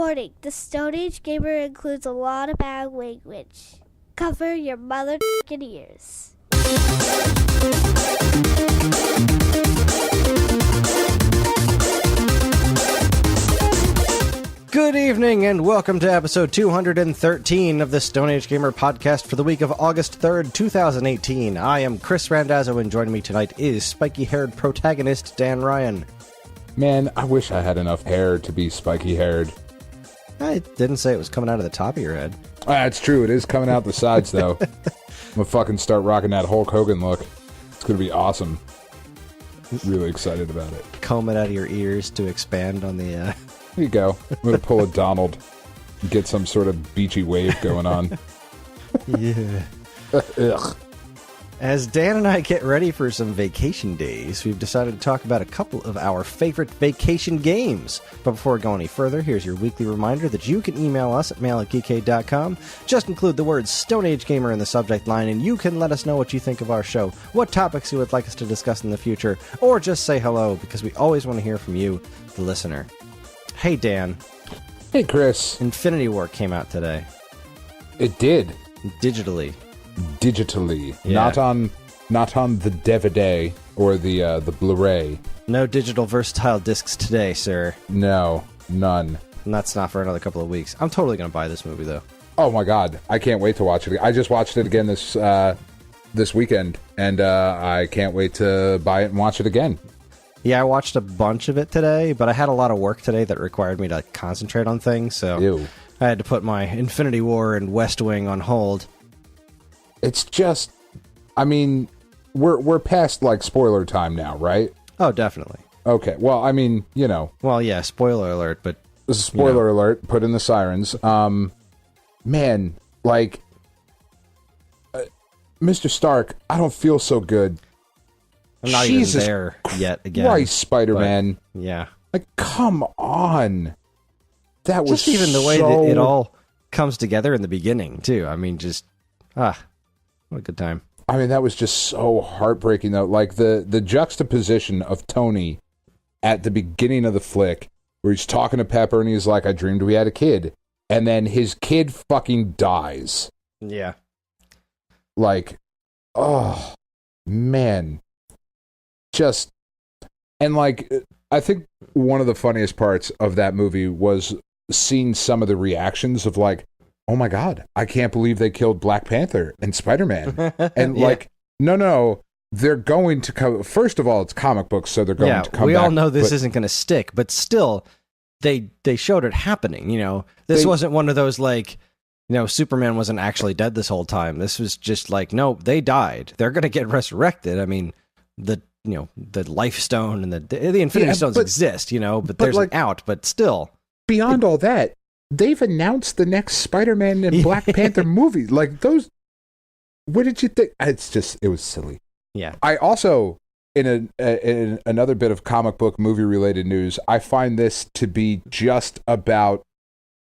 Warning, the Stone Age Gamer includes a lot of bad language. Cover your mother***ing ears. Good evening and welcome to episode 213 of the Stone Age Gamer podcast for the week of August 3rd, 2018. I am Kris Randazzo and joining me tonight is spiky-haired protagonist Dan Ryan. Man, I wish I had enough hair to be spiky-haired. I didn't say it was coming out of the top of your head. That's true, it is coming out the sides though. I'm gonna fucking start rocking that Hulk Hogan look. It's gonna be awesome. Really excited about it. Comb it out of your ears to expand on the... There you go. I'm gonna pull a Donald and get some sort of beachy wave going on. Yeah. Ugh. As Dan and I get ready for some vacation days, we've decided to talk about a couple of our favorite vacation games. But before we go any further, here's your weekly reminder that you can email us at mail@geekade.com. Just include the words Stone Age Gamer in the subject line, and you can let us know what you think of our show, what topics you would like us to discuss in the future, or just say hello, because we always want to hear from you, the listener. Hey, Dan. Hey, Kris. Infinity War came out today. It did. Digitally. Yeah. Not on the DVD or the Blu-ray. No digital versatile discs today, sir. No, none. And that's not for another couple of weeks. I'm totally going to buy this movie, though. Oh my god, I can't wait to watch it. I just watched it again this weekend, and I can't wait to buy it and watch it again. Yeah, I watched a bunch of it today, but I had a lot of work today that required me to concentrate on things, so Ew. I had to put my Infinity War and West Wing on hold. It's just, I mean, we're past, like, spoiler time now, right? Oh, definitely. Okay, well, I mean, you know. Well, yeah, spoiler alert, but... Spoiler alert, put in the sirens. Man, like, Mr. Stark, I don't feel so good. I'm not Jesus even there yet again. Christ, Spider-Man. Yeah. Like, come on. That was just even the way that it all comes together in the beginning, too. I mean, just... what a good time. I mean, that was just so heartbreaking, though. Like, the juxtaposition of Tony at the beginning of the flick, where he's talking to Pepper, and he's like, I dreamed we had a kid. And then his kid fucking dies. Yeah. Like, oh, man. Just, and like, I think one of the funniest parts of that movie was seeing some of the reactions of like, oh my god, I can't believe they killed Black Panther and Spider-Man. And yeah. Like, no, they're going to come. First of all, it's comic books, so they're going to come back. We all know this isn't going to stick, but still, they showed it happening, you know. This wasn't one of those, like, you know, Superman wasn't actually dead this whole time. This was just like, no, they died. They're going to get resurrected. I mean, the Life Stone and the Infinity Stones exist, you know, but there's like, an out, but still. Beyond all that, they've announced the next Spider-Man and Black Panther movie. Like, those, what did you think? It was silly. Yeah. I also, in another bit of comic book movie related news, I find this to be just about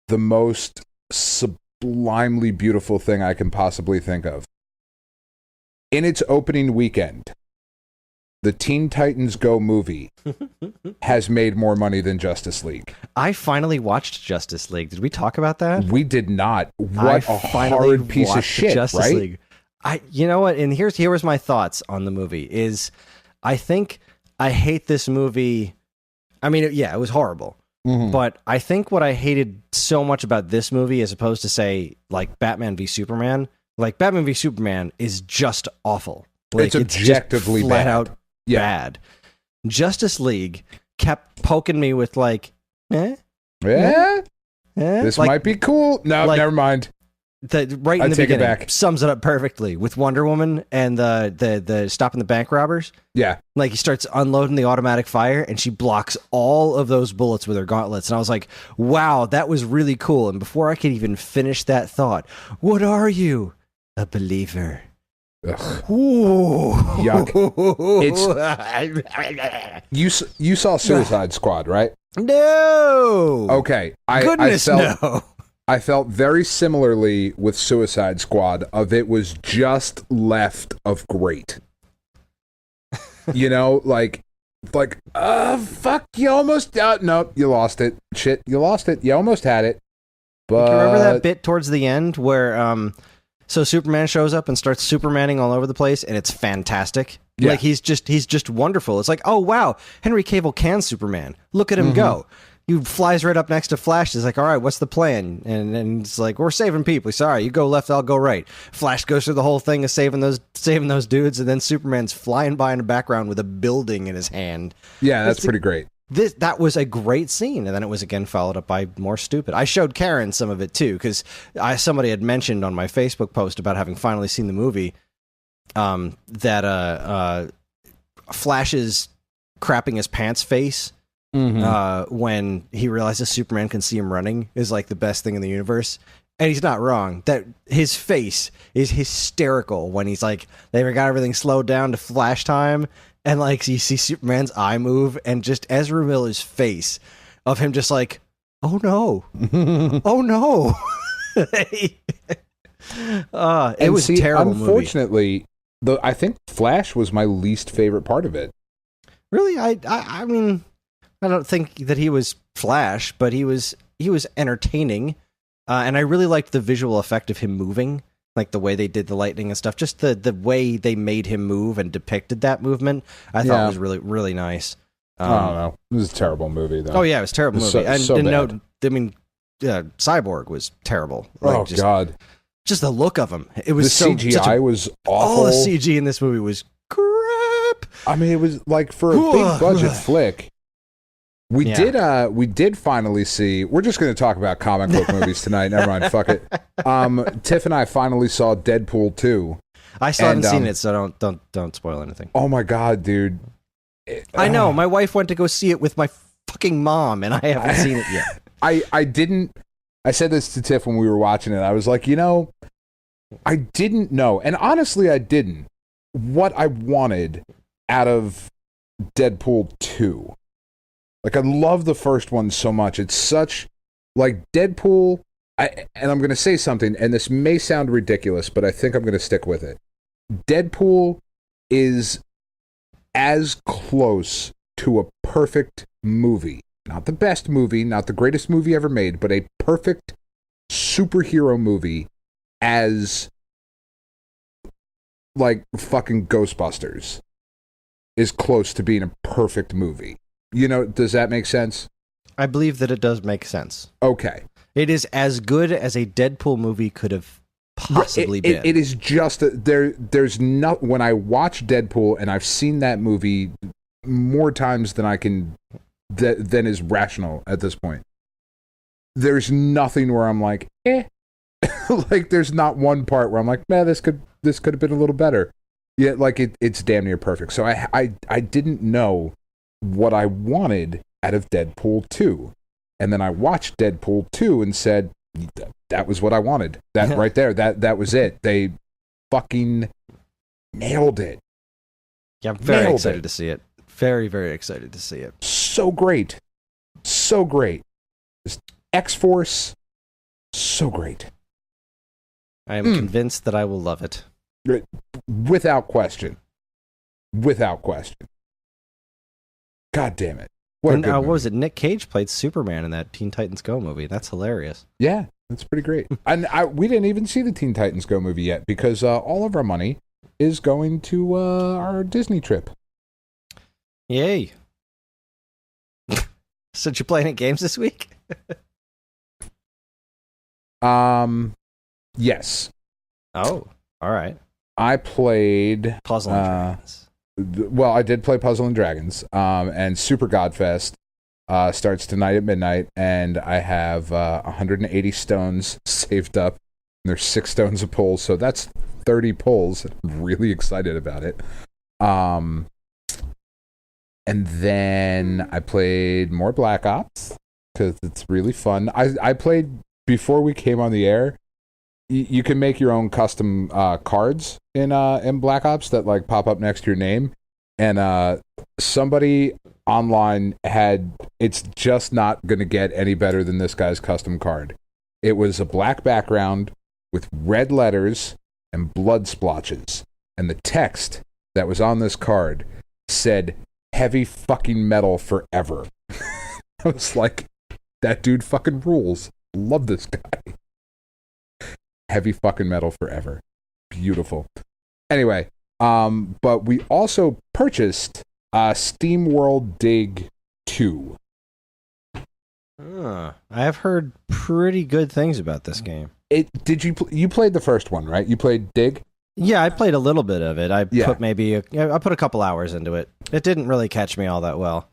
the most sublimely beautiful thing I can possibly think of. In its opening weekend, the Teen Titans Go movie has made more money than Justice League. I finally watched Justice League. Did we talk about that? We did not. What a horrid piece of shit, Justice right? League. You know what? And here was my thoughts on the movie. Is I think I hate this movie. I mean, it was horrible. Mm-hmm. But I think what I hated so much about this movie, as opposed to say like Batman v Superman, like Batman v Superman is just awful. Like, it's objectively just flat bad. out bad. Justice League kept poking me with like, this like, might be cool. No, like, never mind. Right in the beginning sums it up perfectly with Wonder Woman and the stopping the bank robbers. Yeah, like he starts unloading the automatic fire and she blocks all of those bullets with her gauntlets, and I was like, wow, that was really cool. And before I could even finish that thought, what are you? A believer. Ugh. Ooh. Yuck. You saw Suicide Squad, right? No. Okay. No. I felt very similarly with Suicide Squad of it was just left of great. You know, like like, fuck, you almost, nope, you lost it. Shit, you lost it. You almost had it. But Do you remember that bit towards the end where, so Superman shows up and starts Supermaning all over the place, and it's fantastic. Yeah. Like, he's just wonderful. It's like, oh, wow, Henry Cavill can Superman. Look at him go. He flies right up next to Flash. He's like, all right, what's the plan? And it's like, we're saving people. He's sorry, you go left, I'll go right. Flash goes through the whole thing of saving those dudes, and then Superman's flying by in the background with a building in his hand. Yeah, that's pretty great. That was a great scene, and then it was again followed up by more stupid. I showed Karen some of it too, because somebody had mentioned on my Facebook post about having finally seen the movie, that Flash's crapping his pants face when he realizes Superman can see him running is like the best thing in the universe. And he's not wrong. That his face is hysterical when he's like, they got everything slowed down to Flash time, and like you see Superman's eye move, and just Ezra Miller's face of him just like, oh no, oh no. It was a terrible unfortunately, movie. I think Flash was my least favorite part of it. Really, I mean, I don't think that he was Flash, but he was entertaining, and I really liked the visual effect of him moving, like the way they did the lightning and stuff. Just the way they made him move and depicted that movement, I thought was really, really nice. I don't know. It was a terrible movie, though. Oh yeah, it was a terrible movie. So bad. Cyborg was terrible. God. Just the look of him. It was the CGI was awful. All the CG in this movie was crap. I mean, it was like for a big budget flick. We did finally see. We're just going to talk about comic book movies tonight. Never mind, fuck it. Tiff and I finally saw Deadpool 2. I still haven't seen it, so don't spoil anything. Oh my god, dude! I know my wife went to go see it with my fucking mom, and I haven't seen it yet. I didn't. I said this to Tiff when we were watching it. I was like, I didn't know, and honestly, I didn't, what I wanted out of Deadpool 2. Like, I love the first one so much. It's such, like, Deadpool, and I'm going to say something, and this may sound ridiculous, but I think I'm going to stick with it. Deadpool is as close to a perfect movie. Not the best movie, not the greatest movie ever made, but a perfect superhero movie as, like, fucking Ghostbusters is close to being a perfect movie. Does that make sense? I believe that it does make sense. Okay. It is as good as a Deadpool movie could have possibly been. It is just, there's not, when I watch Deadpool, and I've seen that movie more times than I can, than is rational at this point. There's nothing where I'm like, like, there's not one part where I'm like, man, this could have been a little better. Yeah, like, it's damn near perfect. So I didn't know what I wanted out of Deadpool 2. And then I watched Deadpool 2 and said, that was what I wanted. That right there, that was it. They fucking nailed it. Yeah, I'm very excited to see it. Very, very excited to see it. So great. So great. Just X-Force, so great. I am convinced that I will love it. Without question. Without question. God damn it. What was it? Nick Cage played Superman in that Teen Titans Go movie. That's hilarious. Yeah, that's pretty great. And we didn't even see the Teen Titans Go movie yet because all of our money is going to our Disney trip. Yay. So did you play any games this week? Yes. Oh, all right. I played Puzzle and Dragons. Well, I did play Puzzle and Dragons, and Super Godfest starts tonight at midnight, and I have 180 stones saved up. And there's 6 stones a pull, so that's 30 pulls. I'm really excited about it. And then I played more Black Ops, because it's really fun. I played, before we came on the air, you can make your own custom cards in Black Ops that like pop up next to your name, and somebody online it's just not going to get any better than this guy's custom card. It was a black background with red letters and blood splotches, and the text that was on this card said heavy fucking metal forever. I was like, that dude fucking rules. Love this guy. Heavy fucking metal forever. Beautiful. Anyway, but we also purchased Steamworld Dig 2. I have heard pretty good things about this game. You played the first one, right? You played Dig? Yeah, I played a little bit of it. I put a couple hours into it. It didn't really catch me all that well.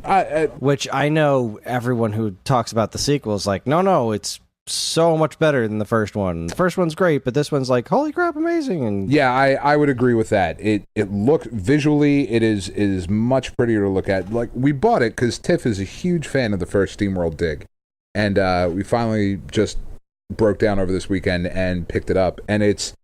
Which I know everyone who talks about the sequel is like, no, it's so much better than the first one. The first one's great, but this one's like, holy crap, amazing. And yeah, I would agree with that. It looked visually, it is much prettier to look at. Like, we bought it because Tiff is a huge fan of the first Steamworld Dig, and we finally just broke down over this weekend and picked it up, and it's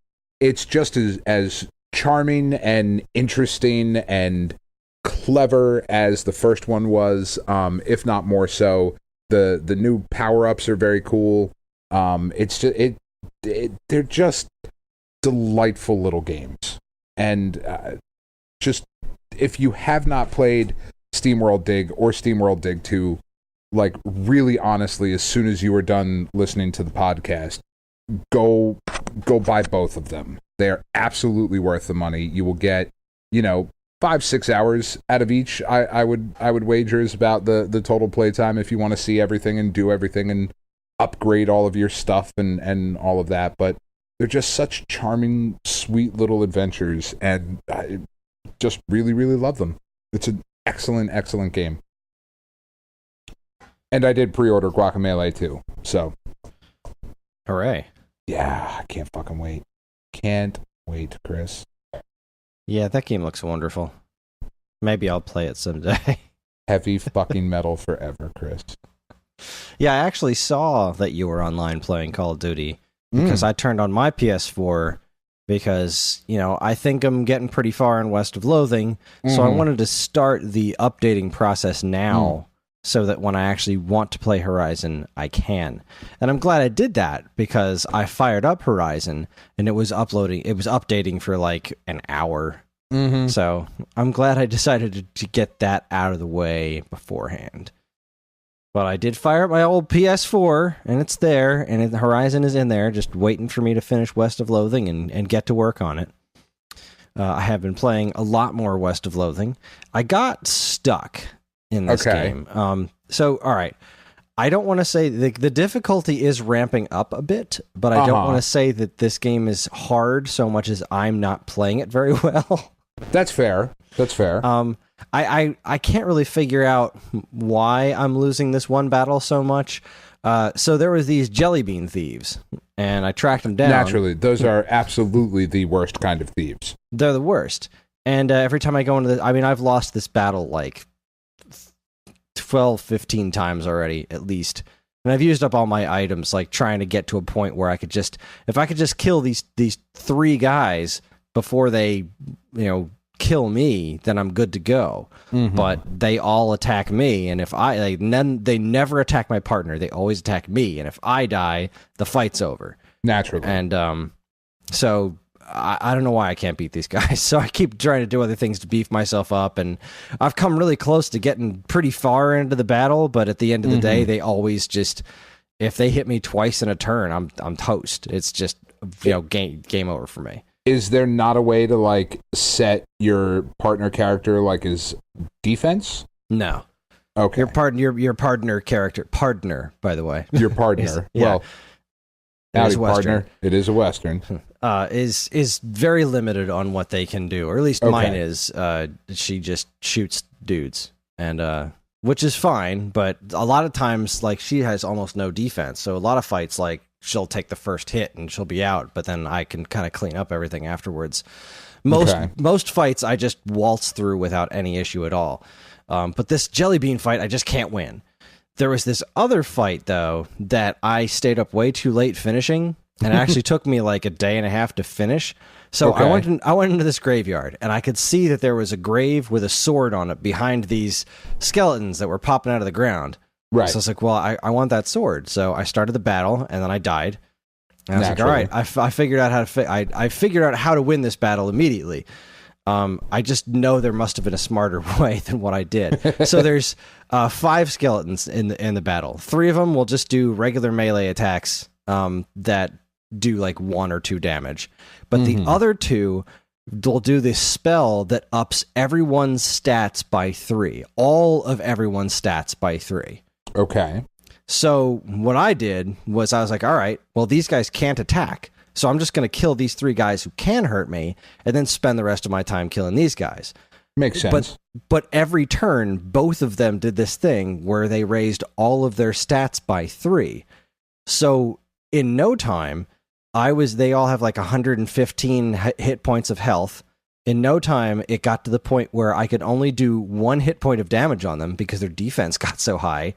just as charming and interesting and clever as the first one was, if not more so. The new power-ups are very cool. It's just they're just delightful little games. And just if you have not played Steamworld Dig or Steamworld Dig 2, like, really honestly, as soon as you are done listening to the podcast, go buy both of them. They are absolutely worth the money. You will get, 5-6 hours out of each. I would wager is about the total playtime if you want to see everything and do everything and upgrade all of your stuff and all of that. But they're just such charming, sweet little adventures, and I just really, really love them. It's an excellent, excellent game. And I did pre-order Guacamelee too, so. Hooray. Yeah, I can't fucking wait. Can't wait, Chris. Yeah, that game looks wonderful. Maybe I'll play it someday. Heavy fucking metal forever, Chris. Yeah, I actually saw that you were online playing Call of Duty because I turned on my PS4 because, I think I'm getting pretty far in West of Loathing, so I wanted to start the updating process now so that when I actually want to play Horizon, I can. And I'm glad I did that because I fired up Horizon and it was updating for like an hour. So I'm glad I decided to get that out of the way beforehand. But I did fire up my old PS4 and it's there, and Horizon is in there just waiting for me to finish West of Loathing and get to work on it. I have been playing a lot more West of Loathing. I got stuck in this game. So, all right. I don't want to say the difficulty is ramping up a bit, but I don't want to say that this game is hard so much as I'm not playing it very well. That's fair. I can't really figure out why I'm losing this one battle so much. So there was these jelly bean thieves, and I tracked them down. Naturally, those are absolutely the worst kind of thieves. They're the worst. And every time I go into I've lost this battle like 12, 15 times already, at least. And I've used up all my items, like trying to get to a point where if I could just kill these 3 guys before they, kill me, then I'm good to go. But they all attack me, and if they never attack my partner. They always attack me, and if I die, the fight's over. Naturally. And so I don't know why I can't beat these guys. So I keep trying to do other things to beef myself up, and I've come really close to getting pretty far into the battle, but at the end of the day, they always just, if they hit me twice in a turn, I'm toast. It's just, game over for me. Is there not a way to like set your partner character like his defense? No. Okay. Your partner character, by the way. Your partner. Well, howdy, partner. It is a Western. Is very limited on what they can do, or at least mine is. She just shoots dudes, and which is fine, but a lot of times, like, she has almost no defense. So a lot of fights, like, she'll take the first hit and she'll be out, but then I can kind of clean up everything afterwards. Most fights I just waltz through without any issue at all. But this jelly bean fight, I just can't win. There was this other fight, though, that I stayed up way too late finishing, and it actually took me like a day and a half to finish. So I went into this graveyard, and I could see that there was a grave with a sword on it behind these skeletons that were popping out of the ground. Right. So I was like, well, I want that sword. So I started the battle, and then I died. And I was like, all right, I figured out how to I figured out how to win this battle immediately. I just know there must have been a smarter way than what I did. So there's 5 skeletons in the battle. 3 of them will just do regular melee attacks that do like 1 or 2 damage. But the other 2 will do this spell that ups everyone's stats by 3. All of everyone's stats by 3. Okay. So what I did was I was like, all right, well, these guys can't attack. So I'm just going to kill these 3 guys who can hurt me and then spend the rest of my time killing these guys. Makes sense. But every turn, both of them did this thing where they raised all of their stats by 3. So in no time, they all have like 115 hit points of health. In no time, it got to the point where I could only do 1 hit point of damage on them because their defense got so high,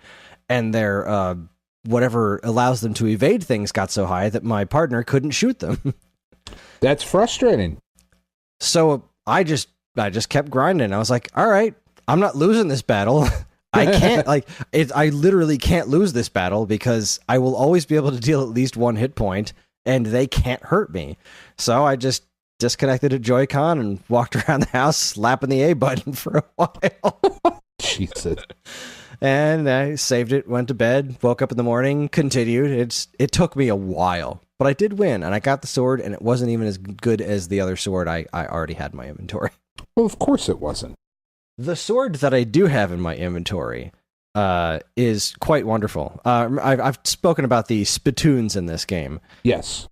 and their whatever allows them to evade things got so high that my partner couldn't shoot them. That's frustrating. So I just kept grinding. I was like, all right, I'm not losing this battle. I can't I literally can't lose this battle because I will always be able to deal at least 1 hit point and they can't hurt me. So I just disconnected a Joy-Con and walked around the house slapping the A button for a while. Jesus. And I saved it, went to bed, woke up in the morning, continued. It took me a while, but I did win, and I got the sword, and it wasn't even as good as the other sword I already had in my inventory. Well, of course it wasn't. The sword that I do have in my inventory is quite wonderful. I've spoken about the spittoons in this game. Yes.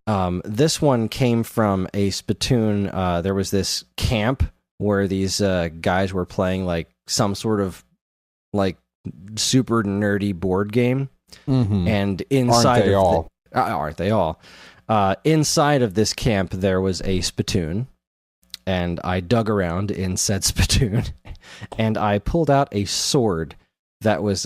This one came from a spittoon. There was this camp where these guys were playing like some sort of like super nerdy board game, and inside aren't they all? Inside of this camp, there was a spittoon, and I dug around in said spittoon, and I pulled out a sword that was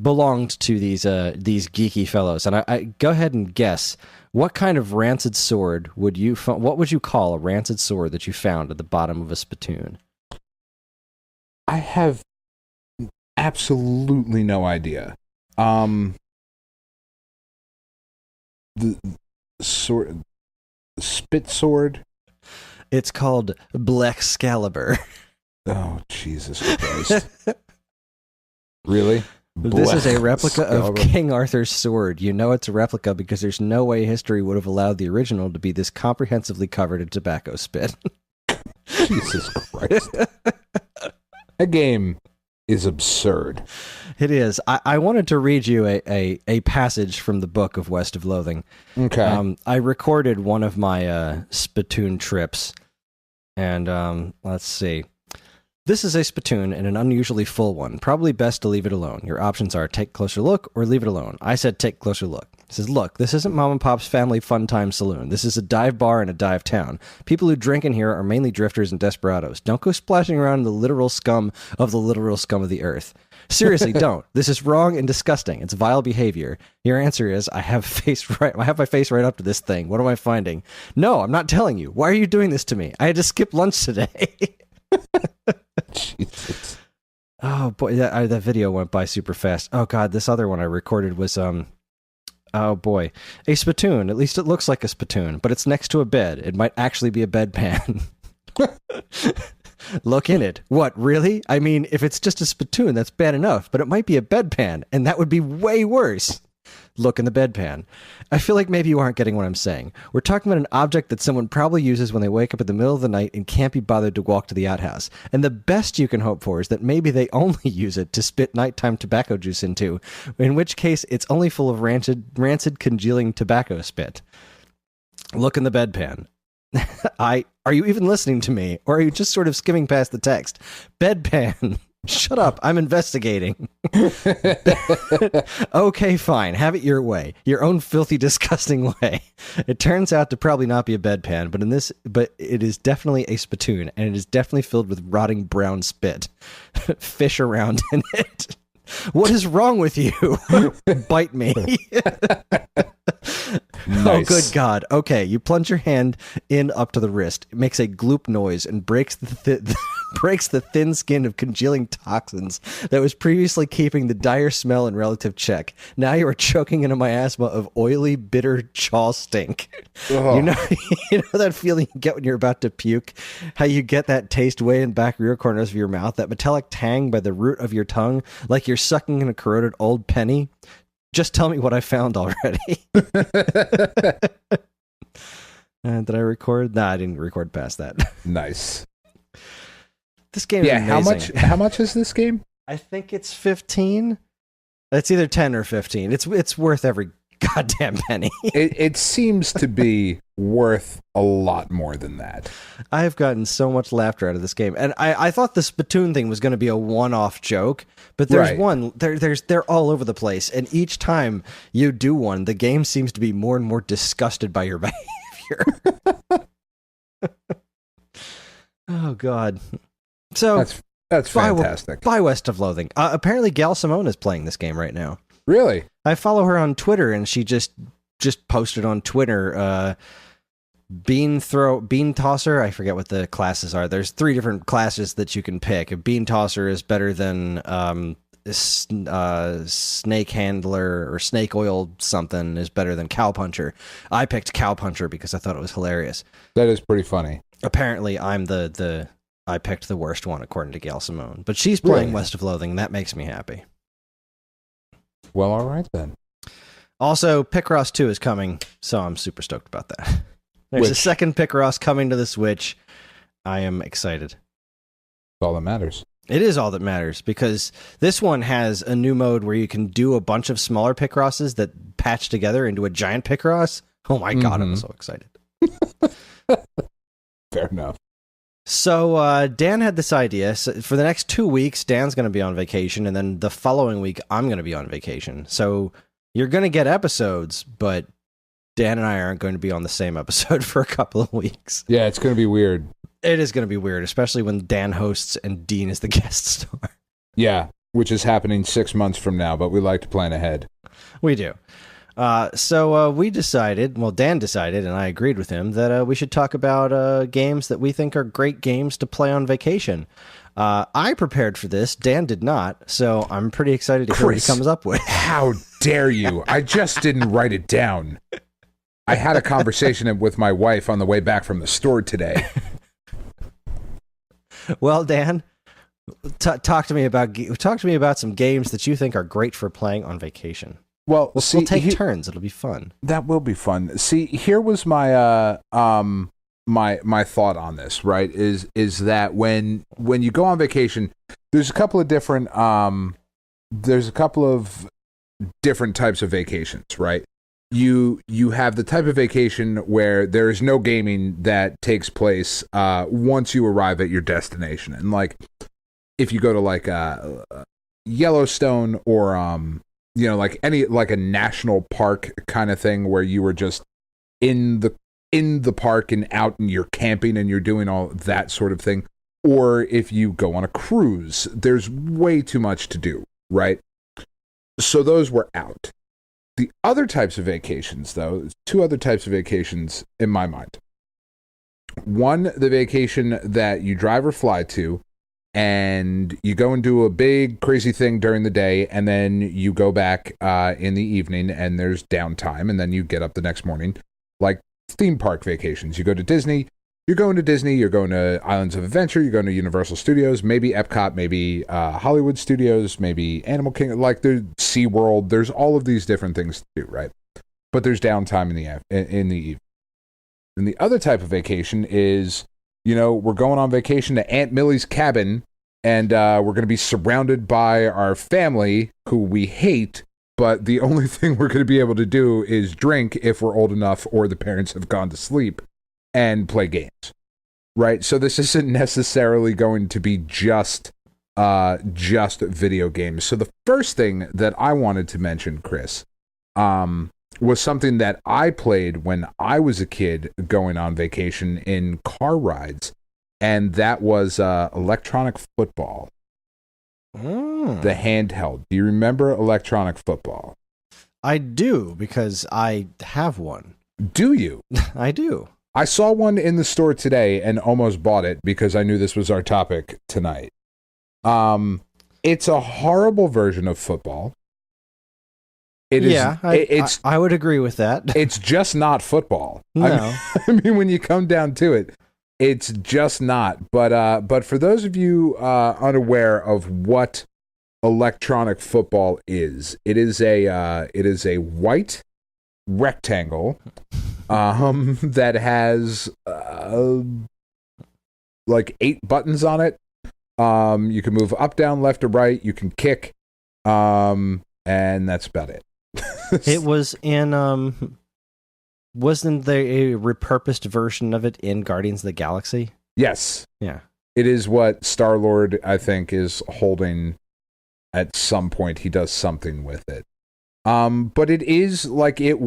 belonged to these geeky fellows. And I go ahead and guess, what kind of rancid sword what would you call a rancid sword that you found at the bottom of a spittoon? I have absolutely no idea. The sword, spit sword. It's called Blechscalibur. Oh, Jesus Christ! Really? This is a replica of King Arthur's sword. You know it's a replica because there's no way history would have allowed the original to be this comprehensively covered in tobacco spit. Jesus Christ! That game is absurd. It is. I wanted to read you a passage from the book of West of Loathing. Okay. I recorded one of my spittoon trips, and let's see. This is a spittoon and an unusually full one. Probably best to leave it alone. Your options are take closer look or leave it alone. I said take closer look. It says, look, this isn't Mom and Pop's family fun time saloon. This is a dive bar and a dive town. People who drink in here are mainly drifters and desperados. Don't go splashing around in the literal scum of the earth. Seriously, don't. This is wrong and disgusting. It's vile behavior. Your answer is, I have my face right up to this thing. What am I finding? No, I'm not telling you. Why are you doing this to me? I had to skip lunch today. Jesus. Oh boy, that video went by super fast. Oh god, this other one I recorded was oh boy, a spittoon. At least it looks like a spittoon, but it's next to a bed. It might actually be a bedpan. Look in it. What, really? I mean, if it's just a spittoon, that's bad enough, but it might be a bedpan, and that would be way worse. Look in the bedpan. I feel like maybe you aren't getting what I'm saying. We're talking about an object that someone probably uses when they wake up in the middle of the night and can't be bothered to walk to the outhouse. And the best you can hope for is that maybe they only use it to spit nighttime tobacco juice into, in which case it's only full of rancid congealing tobacco spit. Look in the bedpan. Are you even listening to me? Or are you just sort of skimming past the text? Bedpan. Shut up, I'm investigating. Okay, fine, have it your way. Your own filthy, disgusting way. It turns out to probably not be a bedpan, but it is definitely a spittoon, and it is definitely filled with rotting brown spit. Fish around in it. What is wrong with you? Bite me. Oh, good God. Okay, you plunge your hand in up to the wrist. It makes a gloop noise and breaks breaks the thin skin of congealing toxins that was previously keeping the dire smell in relative check. Now you are choking in a miasma of oily, bitter chaw stink. Oh. You know that feeling you get when you're about to puke? How you get that taste way in back rear corners of your mouth, that metallic tang by the root of your tongue, like you're sucking in a corroded old penny? Just tell me what I found already. Did I record? Nah, I didn't record past that. Nice. This game is amazing. How much is this game? I think it's 15. It's either 10 or 15. It's worth every goddamn penny. It seems to be worth a lot more than that. I've gotten so much laughter out of this game, and I thought the spittoon thing was going to be a one-off joke, but there's one. They're all over the place, and each time you do one, the game seems to be more and more disgusted by your behavior. Oh God! So that's fantastic. By West of Loathing. Apparently, Gail Simone is playing this game right now. Really? I follow her on Twitter, and she just posted on Twitter. Bean tosser. I forget what the classes are. There's 3 different classes that you can pick. A bean tosser is better than snake handler, or snake oil something is better than cow puncher. I picked cow puncher because I thought it was hilarious. That is pretty funny. Apparently, I picked the worst one according to Gail Simone, but she's playing Really? West of Loathing. That makes me happy. Well, all right then. Also, Picross 2 is coming, so I'm super stoked about that. There's a second Picross coming to the Switch. I am excited. That's all that matters. It is all that matters, because this one has a new mode where you can do a bunch of smaller Picrosses that patch together into a giant Picross. Oh my God, I'm so excited. Fair enough. So Dan had this idea. So for the next 2 weeks, Dan's going to be on vacation, and then the following week, I'm going to be on vacation. So you're going to get episodes, but Dan and I aren't going to be on the same episode for a couple of weeks. Yeah, it's going to be weird. It is going to be weird, especially when Dan hosts and Dean is the guest star. Yeah, which is happening 6 months from now, but we like to plan ahead. We do. So we decided, well, Dan decided, and I agreed with him, that we should talk about games that we think are great games to play on vacation. I prepared for this. Dan did not, so I'm pretty excited to hear what he comes up with. How dare you? I just didn't write it down. I had a conversation with my wife on the way back from the store today. Well, Dan, talk to me about some games that you think are great for playing on vacation. Well, we'll take turns. It'll be fun. That will be fun. See, here was my my thought on this. Right, is that when you go on vacation, there's a couple of different types of vacations. Right, you have the type of vacation where there is no gaming that takes place once you arrive at your destination, and like if you go to like Yellowstone or like a national park kind of thing where you were just in the park and out and you're camping and you're doing all that sort of thing. Or if you go on a cruise, there's way too much to do, right? So those were out. The other types of vacations, though, 2 other types of vacations in my mind. One, the vacation that you drive or fly to, and you go and do a big crazy thing during the day, and then you go back in the evening and there's downtime, and then you get up the next morning. Like theme park vacations. You go to Disney, you're going to Islands of Adventure, you're going to Universal Studios, maybe Epcot, maybe Hollywood Studios, maybe Animal Kingdom, like there's SeaWorld. There's all of these different things to do, right? But there's downtime in the evening. And the other type of vacation is, we're going on vacation to Aunt Millie's cabin, and we're going to be surrounded by our family, who we hate, but the only thing we're going to be able to do is drink if we're old enough or the parents have gone to sleep, and play games, right? So this isn't necessarily going to be just video games. So the first thing that I wanted to mention, Kris, was something that I played when I was a kid going on vacation in car rides, and that was electronic football. The handheld. Do you remember electronic football? I do, because I have one. Do you? I do. I saw one in the store today and almost bought it because I knew this was our topic tonight. It's a horrible version of football. It is. Yeah, I would agree with that. It's just not football. No. I mean, when you come down to it, it's just not. But for those of you unaware of what electronic football is, it is a white rectangle that has like 8 buttons on it. You can move up, down, left, or right. You can kick, and that's about it. It was in wasn't there a repurposed version of it in Guardians of the Galaxy? Yes. Yeah. It is what Star-Lord, I think, is holding at some point. He does something with it. But it is like it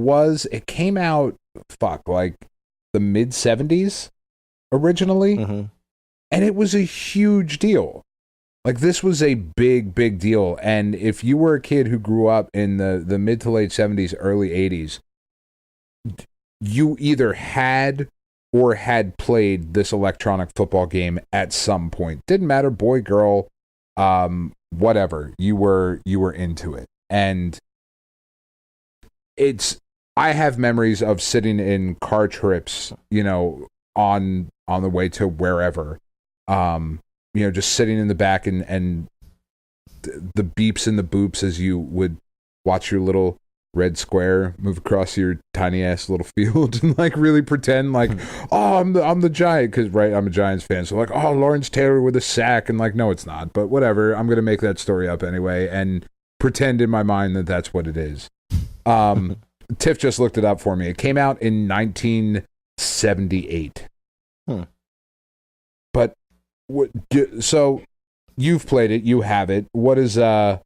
came out, like the mid-70s originally. Mm-hmm. And it was a huge deal. Like, this was a big, big deal. And if you were a kid who grew up in the mid to late 70s, early 80s, you either had or had played this electronic football game at some point. Didn't matter, boy, girl, whatever. You were into it. And I have memories of sitting in car trips, on the way to wherever. Just sitting in the back and the beeps and the boops as you would watch your little red square move across your tiny ass little field and like really pretend like, oh, I'm the Giant, because right, I'm a Giants fan, so like, oh, Lawrence Taylor with a sack, and like, no, it's not, but whatever, I'm gonna make that story up anyway and pretend in my mind that that's what it is. Tiff just looked it up for me. It came out in 1978. But so you've played it, you have it. What are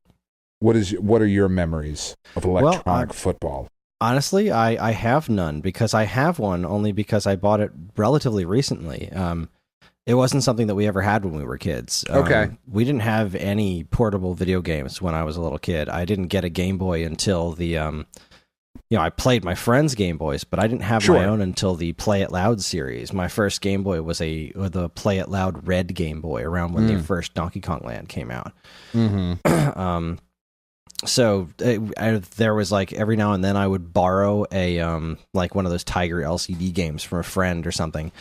your memories of electronic football? Honestly, I have none, because I have one only because I bought it relatively recently. It wasn't something that we ever had when we were kids. Okay. We didn't have any portable video games when I was a little kid. I didn't get a Game Boy until the I played my friends' Game Boys, but I didn't have my own until the Play It Loud series. My first Game Boy was the Play It Loud Red Game Boy, around when the first Donkey Kong Land came out. Mm-hmm. So there was like every now and then I would borrow a like one of those Tiger LCD games from a friend or something.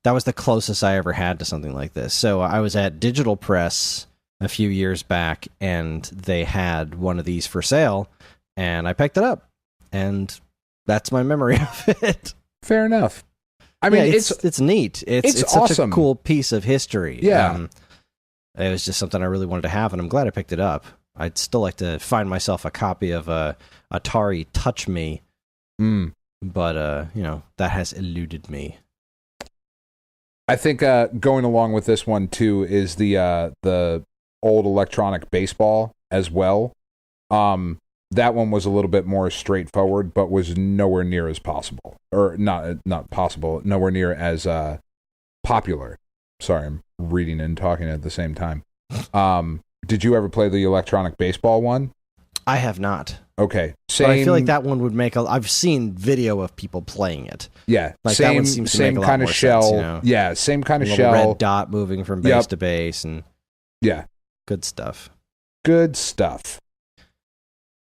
That was the closest I ever had to something like this. So I was at Digital Press a few years back, and they had one of these for sale, and I picked it up. And that's my memory of it. Fair enough. I mean, it's neat. It's such awesome. a cool piece of history. Yeah. It was just something I really wanted to have, and I'm glad I picked it up. I'd still like to find myself a copy of Atari Touch Me, but that has eluded me. I think going along with this one too is the old electronic baseball as well. That one was a little bit more straightforward, but was nowhere near as possible, or not possible, nowhere near as popular. Sorry, I'm reading and talking at the same time. Did you ever play the electronic baseball one? I have not. Okay, same. But I feel like that one would make I've seen video of people playing it. Yeah, like that one seems to make a lot kind more of shell. Sense, Yeah, same kind of a shell. Red dot moving from base to base, and good stuff. Good stuff.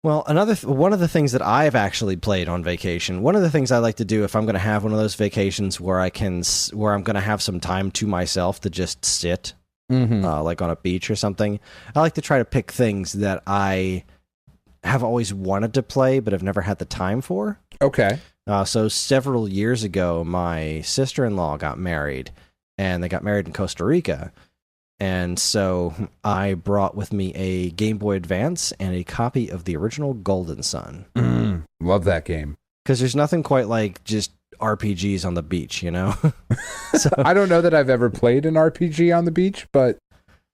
Well, one of the things that I've actually played on vacation, one of the things I like to do if I'm going to have one of those vacations where I'm going to have some time to myself to just sit, like on a beach or something, I like to try to pick things that I have always wanted to play but have never had the time for. Okay. So several years ago, my sister-in-law got married, and they got married in Costa Rica. And so I brought with me a Game Boy Advance and a copy of the original Golden Sun. Love that game. Because there's nothing quite like just RPGs on the beach, So, I don't know that I've ever played an RPG on the beach, but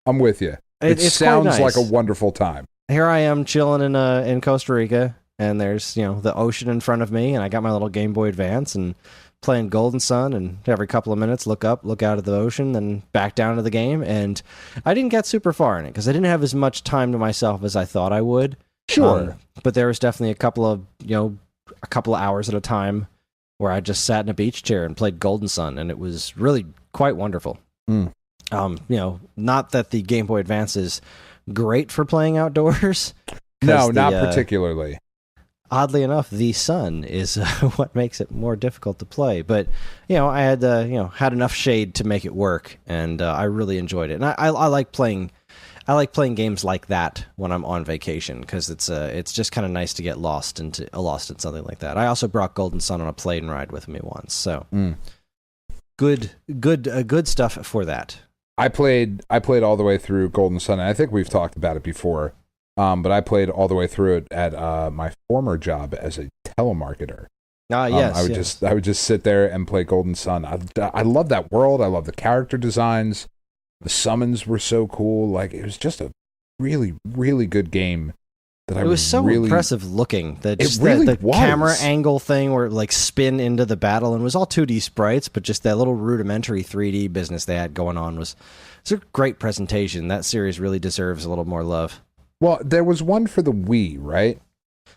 I'm with you. It sounds nice. Like a wonderful time. Here I am chilling in Costa Rica, and there's the ocean in front of me, and I got my little Game Boy Advance and playing Golden Sun, and every couple of minutes look up, look out at the ocean, then back down to the game. And I didn't get super far in it because I didn't have as much time to myself as I thought I would. Sure. But there was definitely a couple of hours at a time where I just sat in a beach chair and played Golden Sun, and it was really quite wonderful. Not that the Game Boy Advance is great for playing outdoors. No, not particularly. Oddly enough, the sun is what makes it more difficult to play. But I had had enough shade to make it work, and I really enjoyed it. And I like playing. I like playing games like that when I'm on vacation because it's just kind of nice to get lost in something like that. I also brought Golden Sun on a plane ride with me once, so good stuff for that. I played all the way through Golden Sun, and I think we've talked about it before. But I played all the way through it at my former job as a telemarketer. Yes. I would just sit there and play Golden Sun. I love that world. I love the character designs. The summons were so cool. Like, it was just a really, really good game. It was so really impressive looking. The camera angle thing where it like spin into the battle, and it was all 2D sprites, but just that little rudimentary 3D business they had going on was a great presentation. That series really deserves a little more love. Well, there was one for the Wii, right?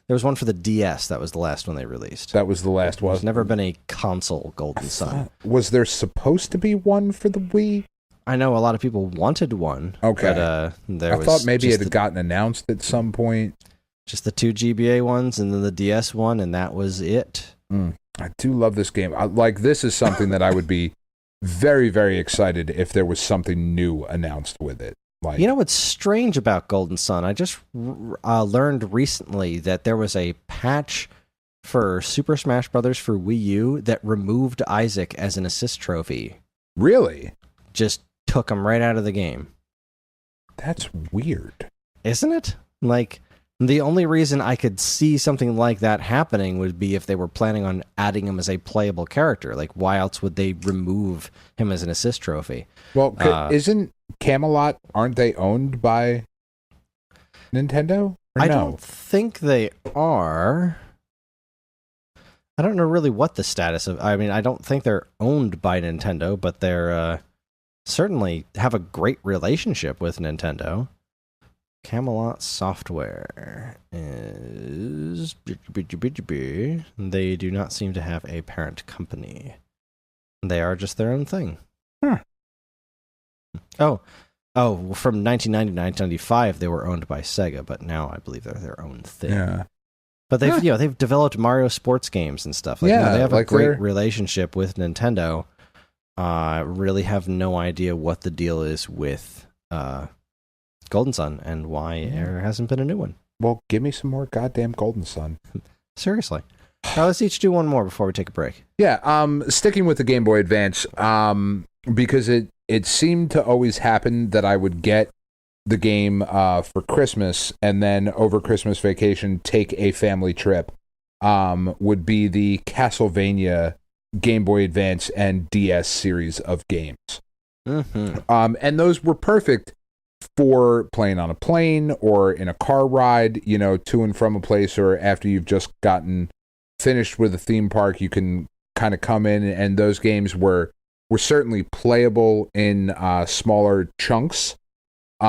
There was one for the DS. That was the last one they released. That was the last one. There's never been a console Golden Sun. Was there supposed to be one for the Wii? I know a lot of people wanted one. Okay. But, I thought maybe it had gotten announced at some point. Just the 2 GBA ones and then the DS one, and that was it. I do love this game. This is something that I would be very, very excited if there was something new announced with it. You know what's strange about Golden Sun? I just learned recently that there was a patch for Super Smash Bros. For Wii U that removed Isaac as an assist trophy. Really? Just took him right out of the game. That's weird. Isn't it? Like, the only reason I could see something like that happening would be if they were planning on adding him as a playable character. Like, why else would they remove him as an assist trophy? Well, isn't Camelot, aren't they owned by Nintendo? I don't think they are. I don't know really what the status of... I mean, I don't think they're owned by Nintendo, but they're certainly have a great relationship with Nintendo. Camelot Software is... They do not seem to have a parent company. They are just their own thing. Huh. Oh, from 1990 to 1995, they were owned by Sega, but now I believe they're their own thing. Yeah. But they've developed Mario sports games and stuff. They have a great relationship with Nintendo. Really have no idea what the deal is with Golden Sun and why there hasn't been a new one. Well, give me some more goddamn Golden Sun. Seriously. Now let's each do one more before we take a break. Yeah, sticking with the Game Boy Advance, because it seemed to always happen that I would get the game for Christmas, and then over Christmas vacation, take a family trip, would be the Castlevania Game Boy Advance and DS series of games. Mm-hmm. And those were perfect for playing on a plane or in a car ride, to and from a place, or after you've just gotten finished with a theme park, you can kind of come in, and those games were certainly playable in smaller chunks. What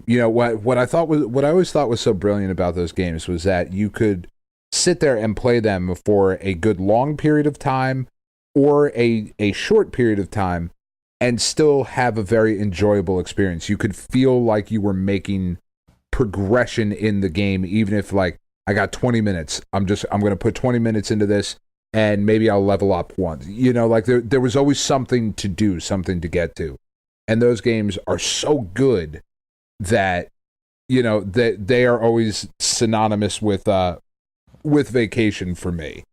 I always thought was so brilliant about those games was that you could sit there and play them for a good long period of time or a short period of time and still have a very enjoyable experience. You could feel like you were making progression in the game, even if like I got 20 minutes. I'm going to put 20 minutes into this and maybe I'll level up once. There was always something to do, something to get to. And those games are so good that that they are always synonymous with vacation for me.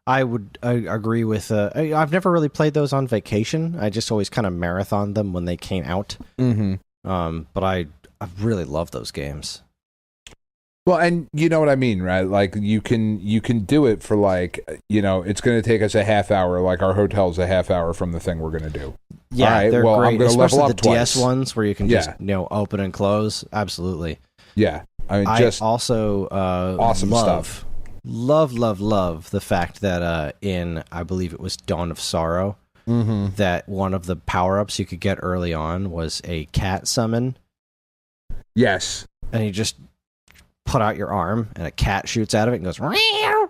I would agree with... I've never really played those on vacation. I just always kind of marathoned them when they came out. Mm-hmm. But I really love those games. Well, and you know what I mean, right? Like, you can do it for, like, it's going to take us a half hour, like our hotel's a half hour from the thing we're going to do. Yeah, all right, they're well, great. I'm going to level up the twice. DS ones where you can just, open and close. Absolutely. Yeah. I mean, I also awesome stuff. Love the fact that in, I believe it was Dawn of Sorrow, mm-hmm. that one of the power-ups you could get early on was a cat summon. Yes. And you just put out your arm, and a cat shoots out of it and goes, meow.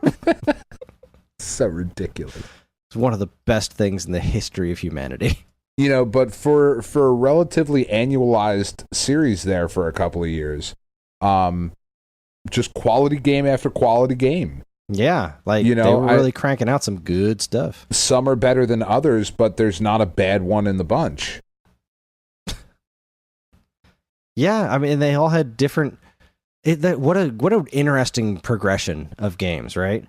So ridiculous. It's one of the best things in the history of humanity. But for a relatively annualized series there for a couple of years, just quality game after quality game. Yeah, they were really cranking out some good stuff. Some are better than others, but there's not a bad one in the bunch. Yeah, I mean, they all had different. What an interesting progression of games, right?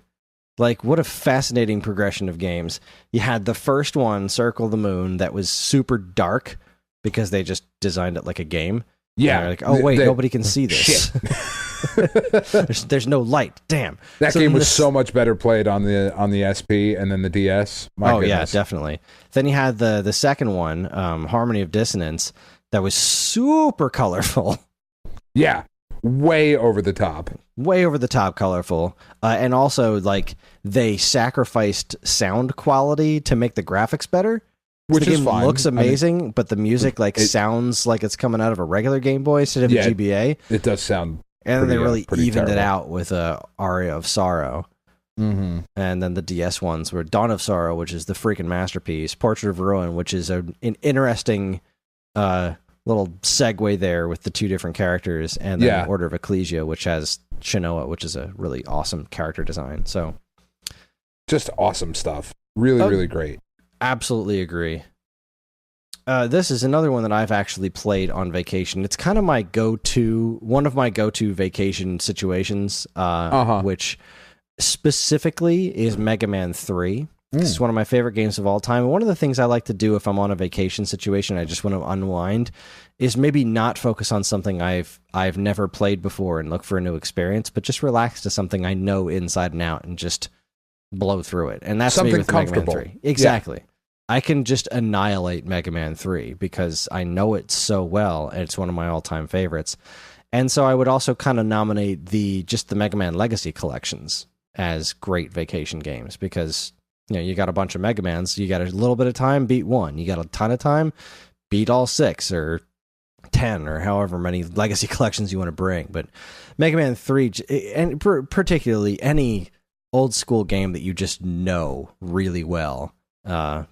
Like, what a fascinating progression of games. You had the first one, Circle the Moon, that was super dark because they just designed it like a game. Yeah. Like, oh, wait, nobody can see this. there's no light. Damn. That game was so much better played on the SP and then the DS. My goodness. Yeah, definitely. Then you had the second one, Harmony of Dissonance, that was super colorful. Yeah. Way over the top. Way over the top colorful. And also, they sacrificed sound quality to make the graphics better. Which the is game fine. Looks amazing, but the music sounds like it's coming out of a regular Game Boy instead of a GBA. It does sound And then they really evened terrible. it out with Aria of Sorrow. Mm-hmm. And then the DS ones were Dawn of Sorrow, which is the freaking masterpiece, Portrait of Ruin, which is an interesting little segue there with the two different characters, and then Order of Ecclesia, which has Shinoa, which is a really awesome character design. So, just awesome stuff. Really, really great. Absolutely agree. This is another one that I've actually played on vacation. It's kind of one of my go-to vacation situations, which specifically is Mega Man 3. It's one of my favorite games of all time. One of the things I like to do if I'm on a vacation situation, I just want to unwind, is maybe not focus on something I've never played before and look for a new experience, but just relax to something I know inside and out and just blow through it. And that's something me with comfortable. Mega Man 3. Exactly. Yeah. I can just annihilate Mega Man 3 because I know it so well, and it's one of my all-time favorites. And so I would also kind of nominate the Mega Man Legacy collections as great vacation games because you got a bunch of Mega Mans, you got a little bit of time, beat one. You got a ton of time, beat all 6 or 10 or however many Legacy collections you want to bring. But Mega Man 3, and particularly any old school game that you just know really well,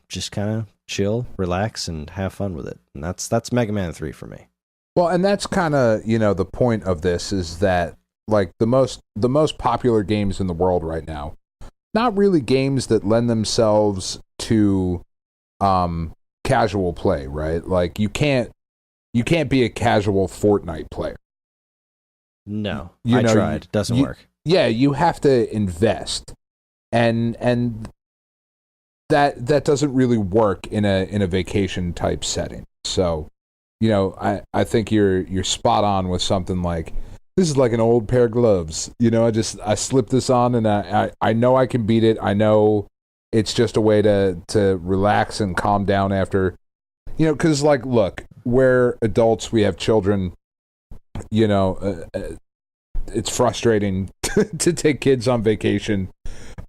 just kind of chill, relax, and have fun with it. And that's Mega Man 3 for me. Well, and that's kind of, the point of this is that the most popular games in the world right now, not really games that lend themselves to casual play, right? Like you can't be a casual Fortnite player. No, I tried. It doesn't work. Yeah, you have to invest. And that doesn't really work in a vacation type setting. So, I think you're spot on with something like this is like an old pair of gloves. I slip this on and I know I can beat it. I know it's just a way to relax and calm down after, because look, we're adults, we have children, it's frustrating to take kids on vacation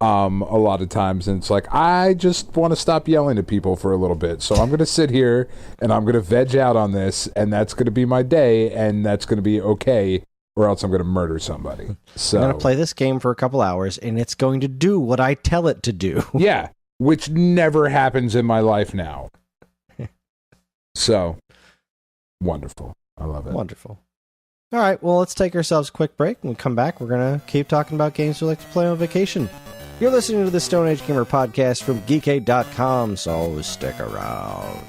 a lot of times, and it's I just want to stop yelling at people for a little bit, so I'm going to sit here and I'm going to veg out on this, and that's going to be my day, and that's going to be okay, or else I'm going to murder somebody. So I'm going to play this game for a couple hours, and it's going to do what I tell it to do. Yeah, which never happens in my life now. So, wonderful. I love it. Wonderful. All right, well, let's take ourselves a quick break. When we come back, we're going to keep talking about games we like to play on vacation. You're listening to the Stone Age Gamer podcast from Geekade.com, so stick around.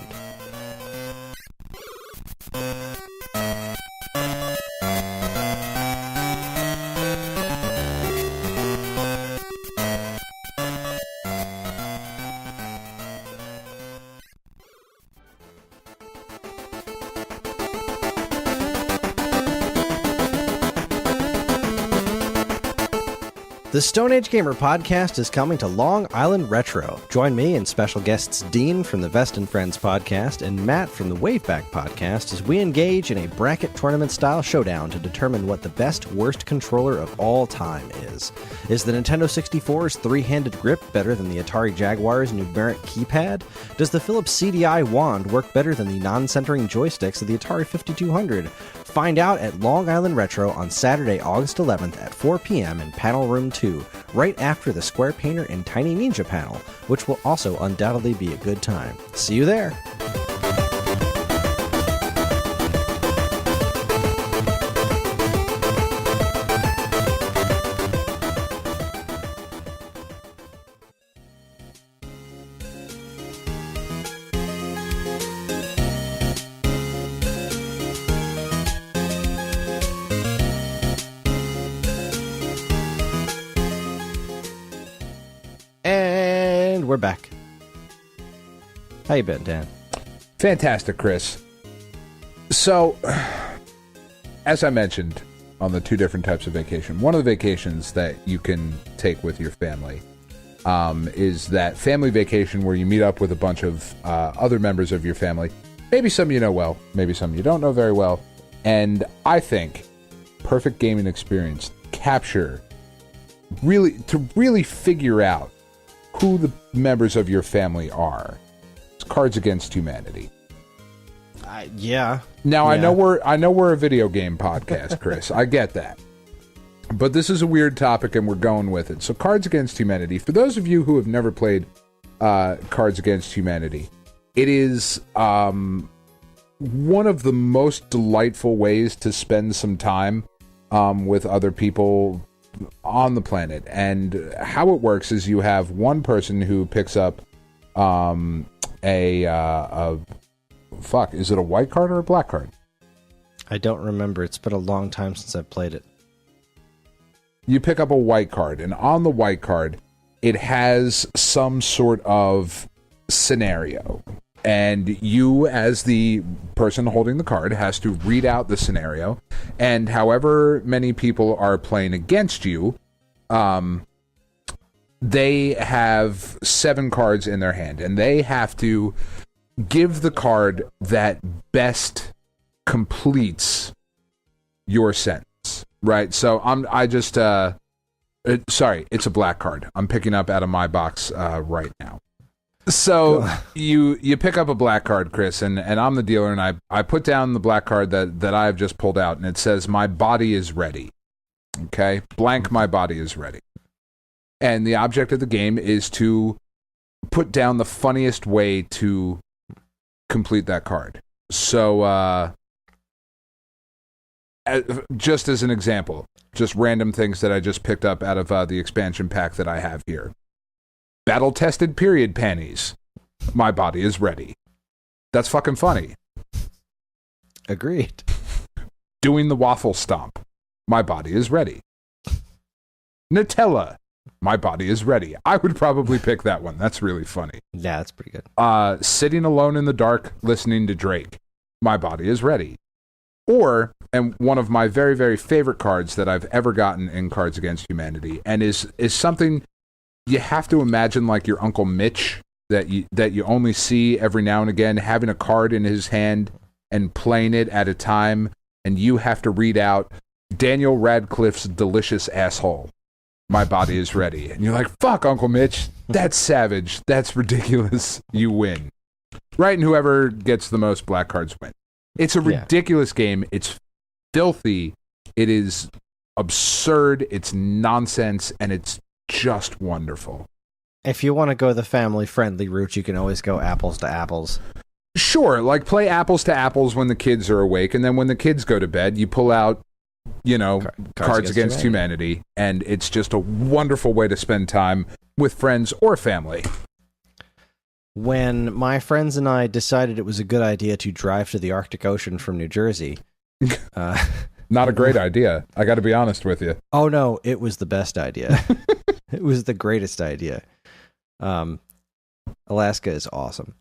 The Stone Age Gamer podcast is coming to Long Island Retro. Join me and special guests Dean from the Vest and Friends podcast and Matt from the Waveback podcast as we engage in a bracket tournament-style showdown to determine what the best worst controller of all time is. Is the Nintendo 64's three-handed grip better than the Atari Jaguar's numeric keypad? Does the Philips CDI wand work better than the non-centering joysticks of the Atari 5200? Find out at Long Island Retro on Saturday, August 11th at 4 p.m. in Panel Room 2, right after the Square Painter and Tiny Ninja panel, which will also undoubtedly be a good time. See you there! And we're back. How you been, Dan? Fantastic, Kris. So, as I mentioned on the two different types of vacation, one of the vacations that you can take with your family is that family vacation where you meet up with a bunch of other members of your family. Maybe some you know well, maybe some you don't know very well. And I think perfect gaming experience to really figure out who the members of your family are. It's Cards Against Humanity. Yeah. Now Yeah. I know we're a video game podcast, Kris. I get that. But this is a weird topic and we're going with it. So Cards Against Humanity, for those of you who have never played Cards Against Humanity, it is one of the most delightful ways to spend some time with other people on the planet. And how it works is you have one person who picks up is it a white card or a black card? I don't remember. It's been a long time since I've played it. You pick up a white card, and on the white card, it has some sort of scenario. And you, as the person holding the card, has to read out the scenario. And however many people are playing against you, they have 7 cards in their hand. And they have to give the card that best completes your sentence. Right? So sorry, it's a black card. I'm picking up out of my box right now. So you pick up a black card, Kris, and I'm the dealer, and I put down the black card that I've just pulled out, and it says, "My body is ready." Okay? Blank, my body is ready. And the object of the game is to put down the funniest way to complete that card. So, just as an example, just random things that I just picked up out of the expansion pack that I have here. Battle-tested period panties. My body is ready. That's fucking funny. Agreed. Doing the waffle stomp. My body is ready. Nutella. My body is ready. I would probably pick that one. That's really funny. Yeah, that's pretty good. Sitting alone in the dark, listening to Drake. My body is ready. Or, and one of my very, very favorite cards that I've ever gotten in Cards Against Humanity, and is something you have to imagine like your Uncle Mitch that you only see every now and again, having a card in his hand and playing it at a time, and you have to read out Daniel Radcliffe's delicious asshole. My body is ready. And you're like, fuck, Uncle Mitch, that's savage. That's ridiculous. You win. Right? And whoever gets the most black cards win. It's a ridiculous game. It's filthy. It is absurd. It's nonsense. And it's just wonderful. If you want to go the family-friendly route, you can always go apples to apples. Sure, like play apples to apples when the kids are awake, and then when the kids go to bed, you pull out, Cards Against Humanity, and it's just a wonderful way to spend time with friends or family. When my friends and I decided it was a good idea to drive to the Arctic Ocean from New Jersey... Not a great idea, I gotta be honest with you. Oh no, it was the best idea. It was the greatest idea. Alaska is awesome.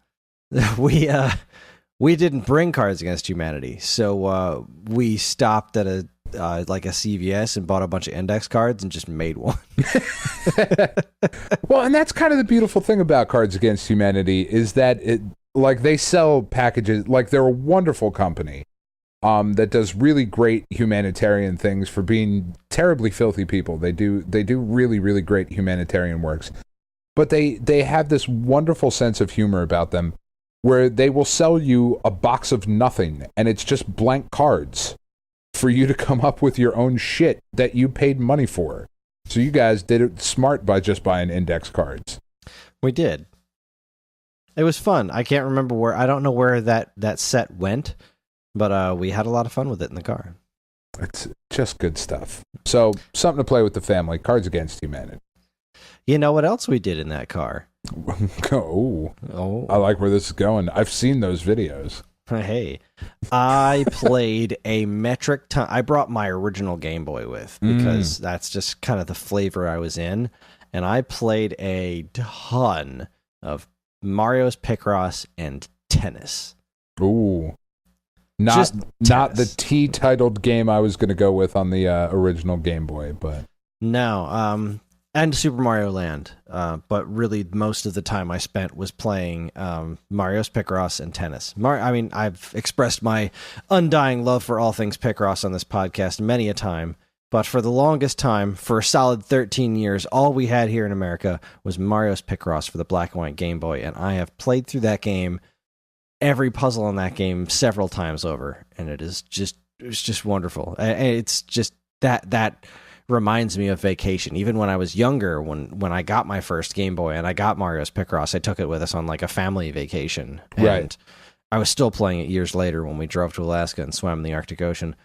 We didn't bring Cards Against Humanity, so we stopped at a CVS and bought a bunch of index cards and just made one. Well, and that's kind of the beautiful thing about Cards Against Humanity is that they sell packages, like they're a wonderful company that does really great humanitarian things for being terribly filthy people. They do really, really great humanitarian works. But they have this wonderful sense of humor about them where they will sell you a box of nothing and it's just blank cards. for you to come up with your own shit that you paid money for. So you guys did it smart by just buying index cards. We did. It was fun. I can't remember where. I don't know where that set went, but we had a lot of fun with it in the car. It's just good stuff. So something to play with the family. Cards Against Humanity. You know what else we did in that car? Oh, I like where this is going. I've seen those videos. Hey, I played a metric ton. I brought my original Game Boy with because that's just kind of the flavor I was in. And I played a ton of Mario's Picross and Tennis. Ooh. Not the T-titled game I was going to go with on the original Game Boy, but... No, and Super Mario Land. But really, most of the time I spent was playing Mario's Picross and Tennis. I've expressed my undying love for all things Picross on this podcast many a time, but for the longest time, for a solid 13 years, all we had here in America was Mario's Picross for the black and white Game Boy, and I have played through that game, every puzzle in that game, several times over, and it's just wonderful. And it's just that reminds me of vacation. Even when I was younger, when I got my first Game Boy and I got Mario's Picross, I took it with us on like a family vacation. And right. I was still playing it years later when we drove to Alaska and swam in the Arctic Ocean.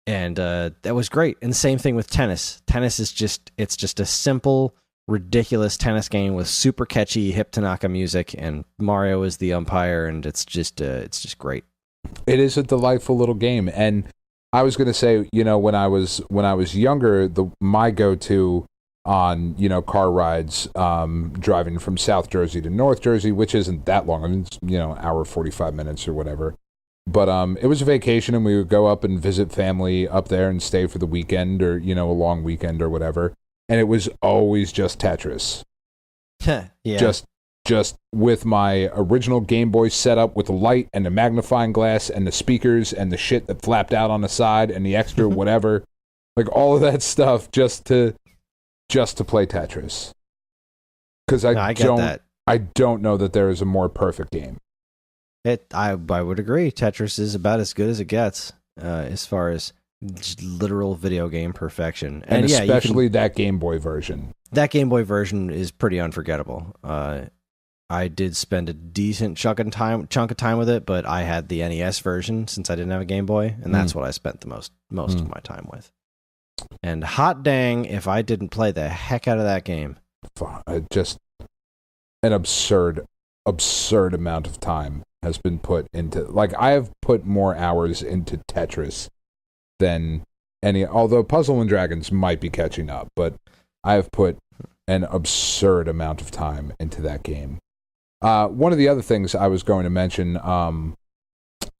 And that was great. And the same thing with tennis. Tennis is just a simple, ridiculous tennis game with super catchy hip Tanaka music, and Mario is the umpire, and it's just great. It is a delightful little game. And I was going to say, when I was younger, my go-to on, car rides, driving from South Jersey to North Jersey, which isn't that long. I mean, it's, hour 45 minutes or whatever. But it was a vacation, and we would go up and visit family up there and stay for the weekend or, a long weekend or whatever. And it was always just Tetris. Yeah. Just with my original Game Boy set up with the light and the magnifying glass and the speakers and the shit that flapped out on the side and the extra whatever. Like all of that stuff just to play Tetris. Because I don't know that there is a more perfect game. I would agree. Tetris is about as good as it gets as far as literal video game perfection, and especially that Game Boy version. That Game Boy version is pretty unforgettable. I did spend a decent chunk of time with it, but I had the NES version since I didn't have a Game Boy, and that's what I spent the most of my time with. And hot dang if I didn't play the heck out of that game. Just an absurd amount of time has been put into, like, I have put more hours into Tetris than although Puzzle and Dragons might be catching up, but I have put an absurd amount of time into that game. One of the other things I was going to mention,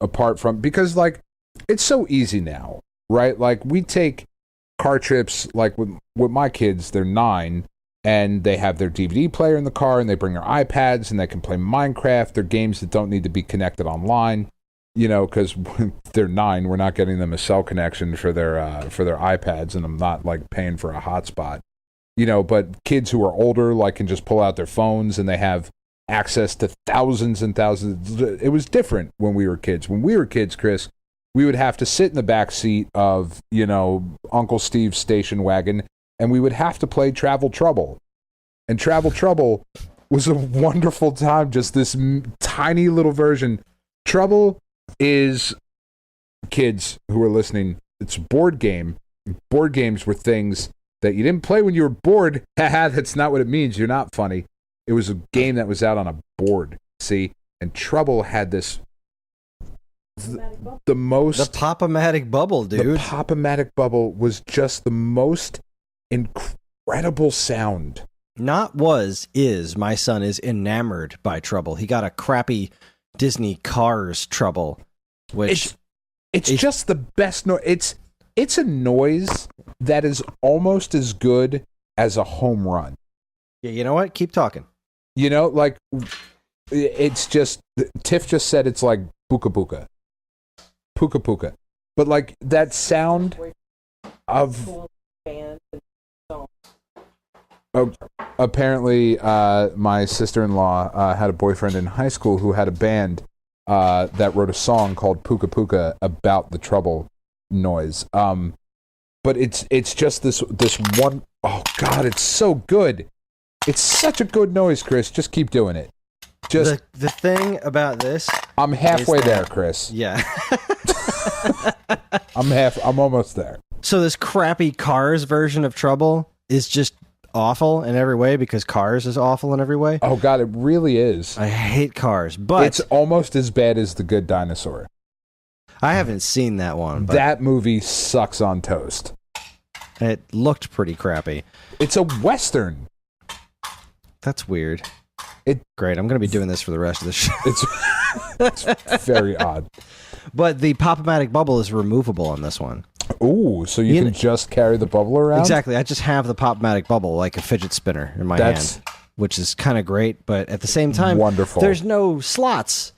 apart from, because like it's so easy now, right? Like we take car trips, like with my kids, they're 9, and they have their DVD player in the car, and they bring their iPads, and they can play Minecraft. They're games that don't need to be connected online, because they're 9. We're not getting them a cell connection for their iPads, and I'm not like paying for a hotspot, But kids who are older, like, can just pull out their phones, and they have access to thousands and thousands. It was different when we were kids. When we were kids, Chris, we would have to sit in the back seat of, Uncle Steve's station wagon, and we would have to play Travel Trouble. And Travel Trouble was a wonderful time, just this tiny little version. Trouble is, kids who are listening, it's a board game. Board games were things that you didn't play when you were bored. Haha, that's not what it means. You're not funny. It was a game that was out on a board, see? And Trouble had this... The Pop-O-Matic bubble, dude. The Pop-O-Matic bubble was just the most incredible sound. My son is enamored by Trouble. He got a crappy Disney Cars Trouble, which... It's just the best noise. It's a noise that is almost as good as a home run. Yeah, you know what? Keep talking. Like, it's just... Tiff just said it's like Buka Buka. Puka Puka. But, like, that sound of... apparently, my sister-in-law had a boyfriend in high school who had a band that wrote a song called Puka Puka about the Trouble. noise. But it's just this one. Oh God, it's so good. It's such a good noise, Chris. Just keep doing it. Just the thing about this, I'm halfway there, Chris. yeah. I'm almost there. So this crappy Cars version of Trouble is just awful in every way because Cars is awful in every way. Oh God, it really is. I hate Cars, but It's almost as bad as The Good Dinosaur. I haven't seen that one. But That movie sucks on toast. it looked pretty crappy. It's a Western. That's weird. It- Great. I'm going to be doing this for the rest of the show. It's very odd. But the Pop-O-Matic bubble is removable on this one. Ooh, so you can just carry the bubble around? Exactly. I just have the Pop-O-Matic bubble like a fidget spinner in my hand, which is kind of great. But at the same time, wonderful. There's no slots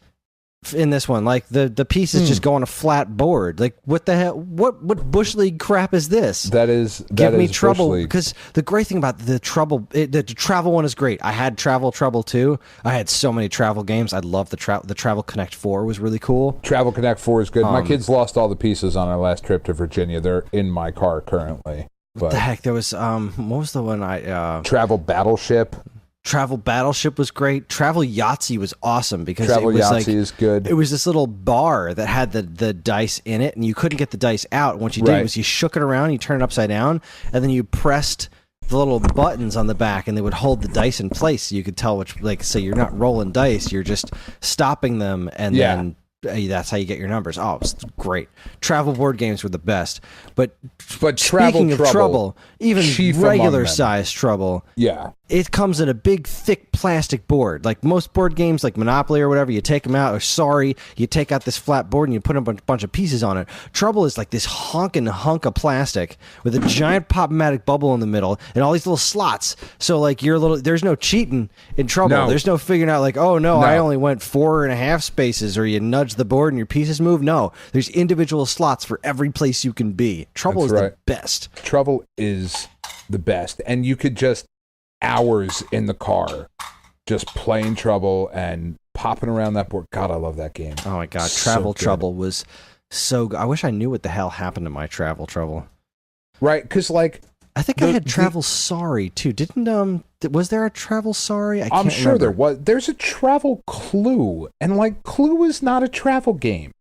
in this one. Like the pieces just go on a flat board. Like what the hell? What Bush League crap is this? Give me trouble, because the great thing about the the travel one is great. I had Trouble too. I had so many travel games. I love the Travel Connect 4 was really cool. Travel Connect 4 is good. My kids lost all the pieces on our last trip to Virginia. They're in my car currently. But What the heck? There was what was the one Travel Battleship. Travel Battleship was great. Travel Yahtzee was awesome because Travel it was Yahtzee is good. It was this little bar that had the dice in it, and you couldn't get the dice out. What you did was you shook it around, you turned it upside down, and then you pressed the little buttons on the back, and they would hold the dice in place, so you could tell which. Like, so you're not rolling dice, you're just stopping them, and then that's how you get your numbers. Oh, it was great. Travel board games were the best. But speaking of Trouble, even regular size Trouble, it comes in a big, thick plastic board. Like most board games, like Monopoly or whatever, you take them out, or Sorry, you take out this flat board and you put a bunch of pieces on it. Trouble is like this honking hunk of plastic with a giant Pop-O-Matic bubble in the middle and all these little slots. So like there's no cheating in Trouble. No. There's no figuring out like, oh no, I only went 4.5 spaces, or you nudge the board and your pieces move. No, there's individual slots for every place you can be. Trouble is the best. Trouble is the best. And you could just hours in the car just playing Trouble and popping around that board. God, I love that game. Oh my God, Travel Trouble was so good. I wish I knew what the hell happened to my Travel Trouble. Right, because like I think I had Travel Sorry too. Didn't was there a Travel Sorry? I'm sure there was. There's a Travel Clue, and like Clue is not a travel game.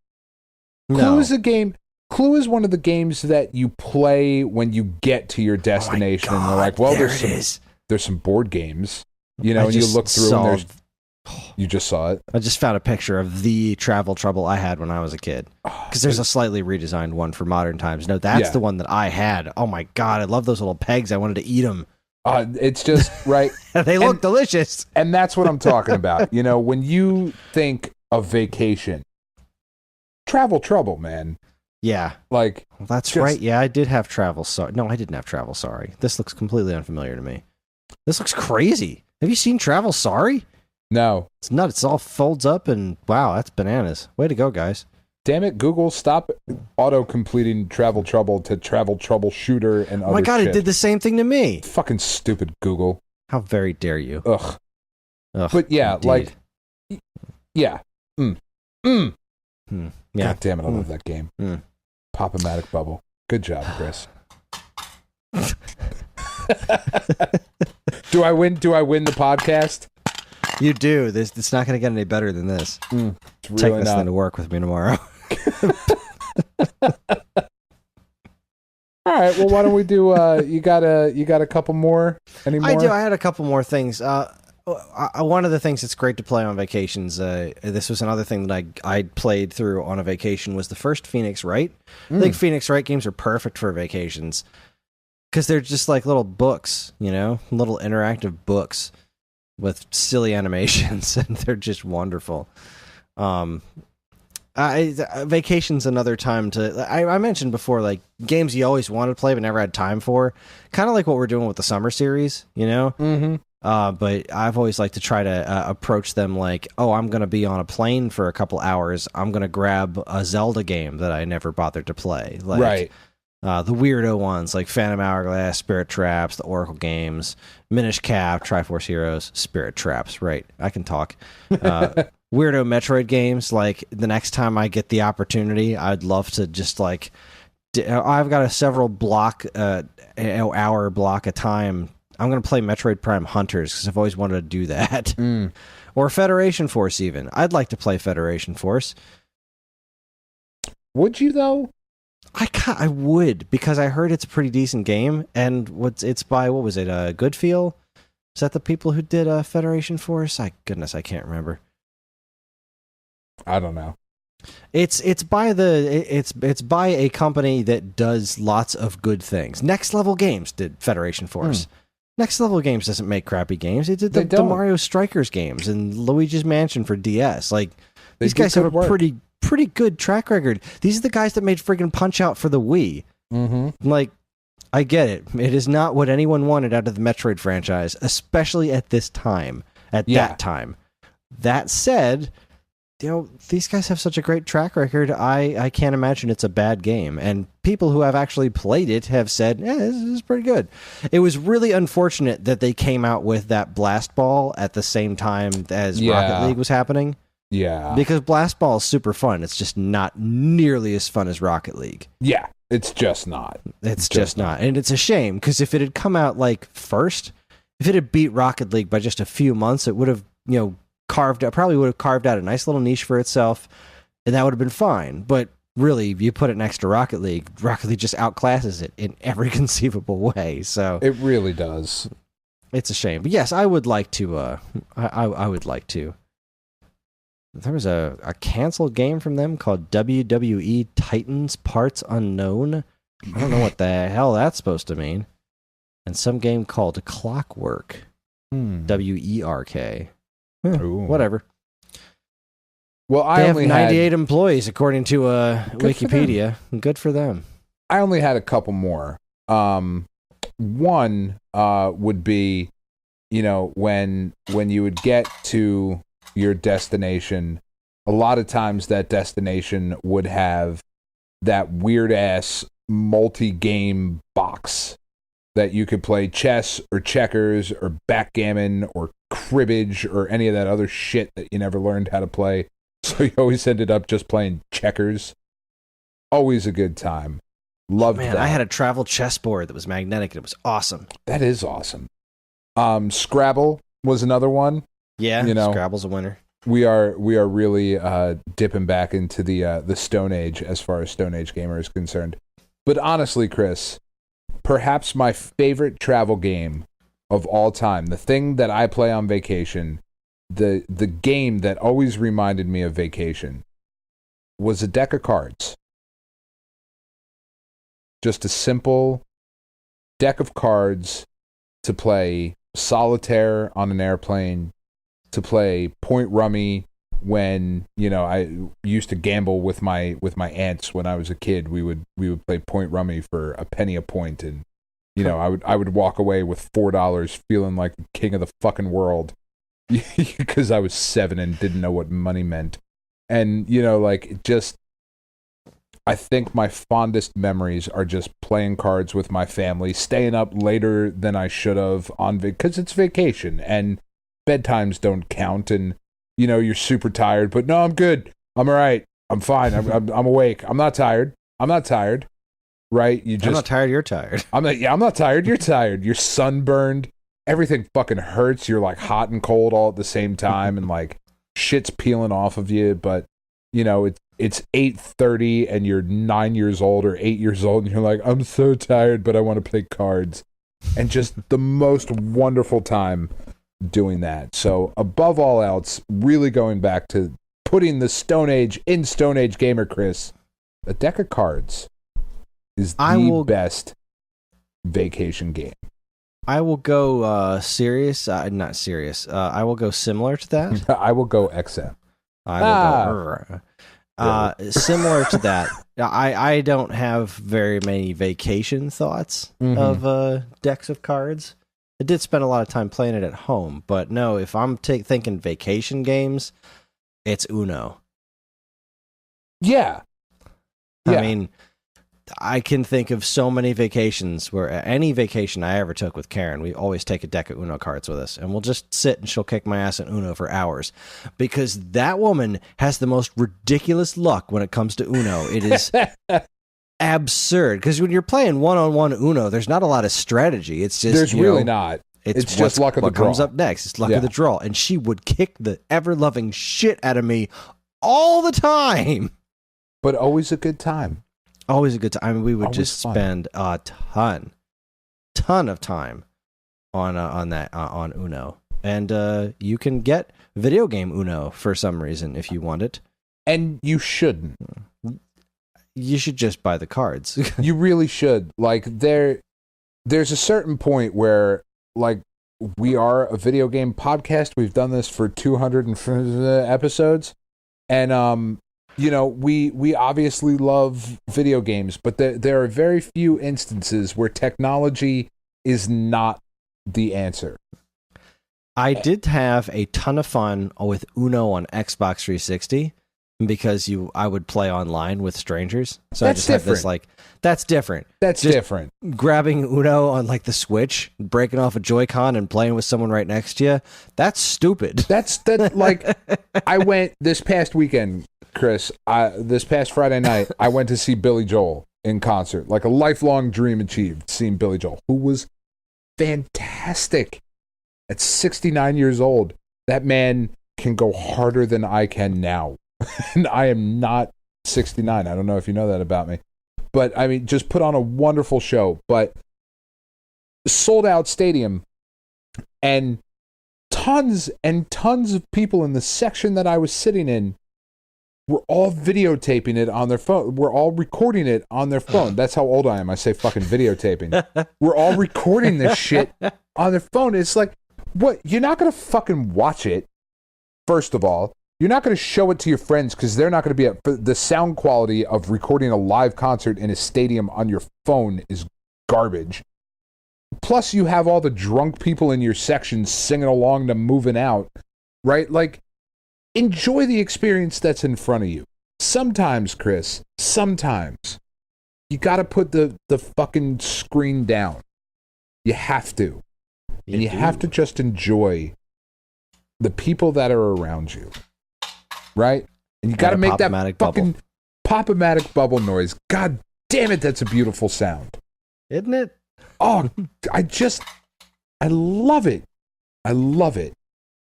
Clue is a game. Clue is one of the games that you play when you get to your destination, and they're like, well, there's some board games, you know, and you look through and you just saw it. I just found a picture of the Travel Trouble I had when I was a kid, because there's a slightly redesigned one for modern times. No, that's the one that I had. Oh my God, I love those little pegs. I wanted to eat them. It's just right. They look delicious. And that's what I'm talking about. You know, when you think of vacation, Travel Trouble, man. Yeah. Like, well, that's right. Yeah, I did have Travel Sorry. No, I didn't have Travel Sorry. This looks completely unfamiliar to me. This looks crazy. Have you seen Travel Sorry? No. It's nuts. It all folds up, and wow, that's bananas. Way to go, guys. Damn it, Google, stop auto-completing Travel Trouble to Travel Troubleshooter and other shit. Oh my God, it did the same thing to me. Fucking stupid Google. How very dare you. Ugh. But yeah, indeed. Like, yeah. Yeah. God damn it, I love that game. Pop-O-Matic bubble. Good job, Chris. Do I win the podcast? You do. It's not going to get any better than this. It's really take this thing to work with me tomorrow. All right. Well, why don't we do? You got a couple more? Any more? I do. I had a couple more things. One of the things that's great to play on vacations. This was another thing that I played through on a vacation. Was the first Phoenix Wright. I think Phoenix Wright games are perfect for vacations because they're just like little books, you know, little interactive books with silly animations, and they're just wonderful. Vacation's another time to. I mentioned before, like games you always wanted to play but never had time for, kind of like what we're doing with the summer series, you know. But I've always liked to try to approach them like, oh, I'm going to be on a plane for a couple hours. I'm going to grab a Zelda game that I never bothered to play, like, right? The weirdo ones like Phantom Hourglass, Spirit Traps, the Oracle games, Minish Cap, Triforce Heroes, Spirit Traps. Right, I can talk. Weirdo Metroid games. Like the next time I get the opportunity, I'd love to just like I've got a several hour block of time. I'm going to play Metroid Prime Hunters because I've always wanted to do that. Or Federation Force even. I'd like to play Federation Force. Would you, though? I would, because I heard it's a pretty decent game, and it's by, what was it, Goodfeel? Is that the people who did Federation Force? Goodness, I can't remember. I don't know. It's by a company that does lots of good things. Next Level Games did Federation Force. Next Level Games doesn't make crappy games. They did the Mario Strikers games and Luigi's Mansion for DS. Like, these guys have a pretty good track record. These are the guys that made friggin' Punch-Out for the Wii. Like, I get it. It is not what anyone wanted out of the Metroid franchise, especially at this time. That time. That said, these guys have such a great track record, I can't imagine it's a bad game. And people who have actually played it have said, this is pretty good. It was really unfortunate that they came out with that Blast Ball at the same time as Rocket League was happening. Yeah. Because Blast Ball is super fun. It's just not nearly as fun as Rocket League. Yeah, it's just not. It's just not. And it's a shame, because if it had come out first, if it had beat Rocket League by just a few months, it would have, carved out a nice little niche for itself, and that would have been fine. But really, you put it next to Rocket League just outclasses it in every conceivable way. So it really does. It's a shame. But yes, I would like to. I would like to. There was a canceled game from them called WWE Titans Parts Unknown. I don't know what the hell that's supposed to mean. And some game called Clockwork. WERK. Whatever. Well, they have 98 employees, according to Wikipedia. Good for them. I only had a couple more. One would be, when you would get to your destination, a lot of times that destination would have that weird ass multi-game box that you could play chess or checkers or backgammon or cribbage or any of that other shit that you never learned how to play. So you always ended up just playing checkers. Always a good time. Loved that. I had a travel chessboard that was magnetic and it was awesome. That is awesome. Scrabble was another one. Yeah, Scrabble's a winner. We are really dipping back into the Stone Age as far as Stone Age gamer is concerned. But honestly, Chris, perhaps my favorite travel game of all time, the thing that I play on vacation, the game that always reminded me of vacation, was a deck of cards. Just a simple deck of cards to play solitaire on an airplane, to play point rummy when I used to gamble with my aunts when I was a kid. We would play point rummy for a penny a point, and I would walk away with $4 feeling like the king of the fucking world because I was 7 and didn't know what money meant. And I think my fondest memories are just playing cards with my family, staying up later than I should have because it's vacation and bedtimes don't count, and you're super tired, but no, I'm good. I'm all right. I'm fine. I'm awake. I'm not tired. Right? I'm not tired. You're tired. I'm not tired. You're tired. You're sunburned. Everything fucking hurts. You're like hot and cold all at the same time, and like shit's peeling off of you. But it's 8:30, and you're 9 years old or 8 years old, and you're like, I'm so tired, but I want to play cards, and just the most wonderful time doing that. So above all else, really going back to putting the Stone Age in Stone Age gamer, Chris, a deck of cards is the best vacation game. I will go serious. Not serious. I will go similar to that. I will go XM. I will go similar to that. I don't have very many vacation thoughts of decks of cards. I did spend a lot of time playing it at home, but no, if I'm thinking vacation games, it's Uno. Yeah. I mean, I can think of so many vacations where any vacation I ever took with Karen, we always take a deck of Uno cards with us, and we'll just sit and she'll kick my ass at Uno for hours, because that woman has the most ridiculous luck when it comes to Uno. It is absurd. Because when you're playing one-on-one Uno, there's not a lot of strategy. It's just There's really not. It's just luck of the draw. What comes up next? It's luck of the draw. And she would kick the ever-loving shit out of me all the time. But always a good time. Always a good time. I mean, we would Always just fun. spend a ton of time on Uno. And you can get video game Uno for some reason if you want it. And you shouldn't. You should just buy the cards. You really should. Like, there's a certain point where, like, we are a video game podcast. We've done this for 200 episodes. And, you know, we obviously love video games, but there are very few instances where technology is not the answer. I did have a ton of fun with Uno on Xbox 360 because I would play online with strangers. So That's I just have this that's different. That's Just different. Grabbing Uno on like the Switch, breaking off a Joy-Con and playing with someone right next to you. That's stupid. That like I went this past weekend, Chris. This past Friday night, I went to see Billy Joel in concert. Like a lifelong dream achieved, seeing Billy Joel, who was fantastic. At 69 years old, that man can go harder than I can now. And I am not 69. I don't know if you know that about me. But, I mean, just put on a wonderful show. But sold out stadium and tons of people in the section that I was sitting in were all videotaping it on their phone. We're all recording it on their phone. That's how old I am. I say fucking videotaping. We're all recording this shit on their phone. It's like, what? You're not going to fucking watch it, first of all. You're not going to show it to your friends because they're not going to be at the sound quality of recording a live concert in a stadium on your phone is garbage. Plus, you have all the drunk people in your section singing along to Moving Out, right? Like, enjoy the experience that's in front of you. Sometimes, Chris, you got to put the fucking screen down. You have to. And you have to just enjoy the people that are around you. Right? And you got to make that fucking pop-o-matic bubble noise. God damn it, that's a beautiful sound. Isn't it? Oh, I love it. I love it.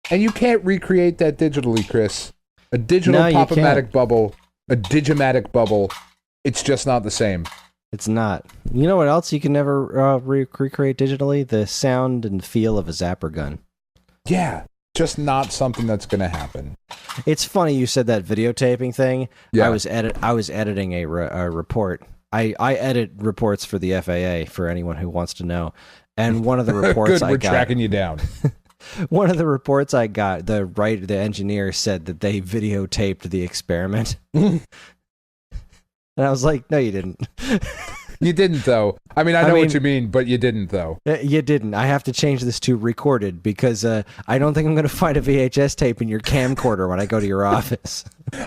And you can't recreate that digitally, Chris. A digital pop-o-matic bubble, a digimatic bubble, it's just not the same. It's not. You know what else you can never recreate digitally? The sound and feel of a zapper gun. Yeah, just not something that's going to happen. It's funny you said that videotaping thing. Yeah. I was editing a report. I edit reports for the FAA for anyone who wants to know. And one of the reports Good, we're tracking you down. One of the reports I got, the engineer said that they videotaped the experiment. And I was like, no, you didn't. You didn't, though. I mean, I know what you mean, but you didn't, though. You didn't. I have to change this to recorded because I don't think I'm going to find a VHS tape in your camcorder when I go to your office.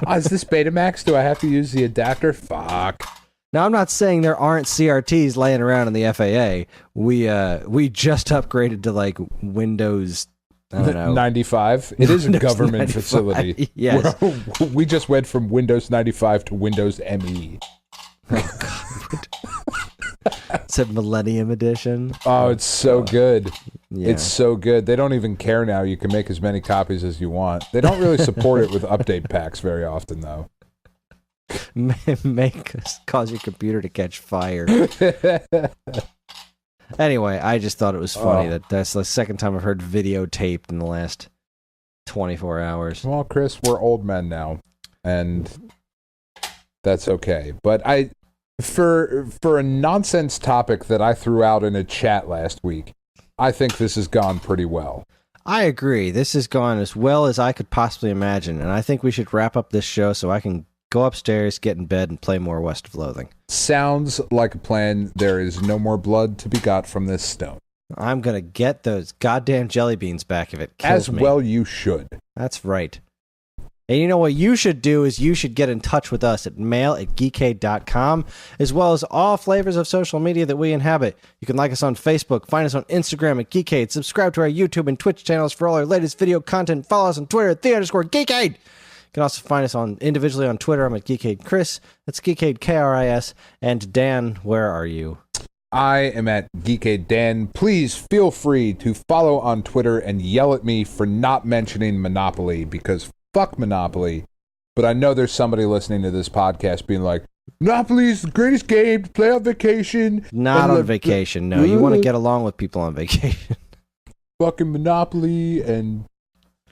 Is this Betamax? Do I have to use the adapter? Fuck. Now, I'm not saying there aren't CRTs laying around in the FAA. We just upgraded to like Windows, I don't know. 95? It is a government 95. facility. Yes. We just went from Windows 95 to Windows ME. Oh, God. It's a Millennium Edition. Oh, it's so good. Yeah. It's so good. They don't even care now. You can make as many copies as you want. They don't really support it with update packs very often, though. Cause your computer to catch fire. Anyway, I just thought it was funny that's the second time I've heard videotaped in the last 24 hours. Well, Chris, we're old men now, and that's okay. But for a nonsense topic that I threw out in a chat last week, I think this has gone pretty well. I agree. This has gone as well as I could possibly imagine, and I think we should wrap up this show so I can go upstairs, get in bed, and play more West of Loathing. Sounds like a plan. There is no more blood to be got from this stone. I'm going to get those goddamn jelly beans back if it kills me. As well you should. That's right. And you know what you should do is you should get in touch with us at mail@geekade.com, as well as all flavors of social media that we inhabit. You can like us on Facebook, find us on Instagram at Geekade, subscribe to our YouTube and Twitch channels for all our latest video content, follow us on Twitter at _Geekade. You can also find us individually on Twitter. I'm at Geekade Kris. That's Geekade Kris. And Dan, where are you? I am at Geekade Dan. Please feel free to follow on Twitter and yell at me for not mentioning Monopoly, because fuck Monopoly. But I know there's somebody listening to this podcast being like, Monopoly is the greatest game to play on vacation. Not on vacation, no. You want to get along with people on vacation. Fucking Monopoly and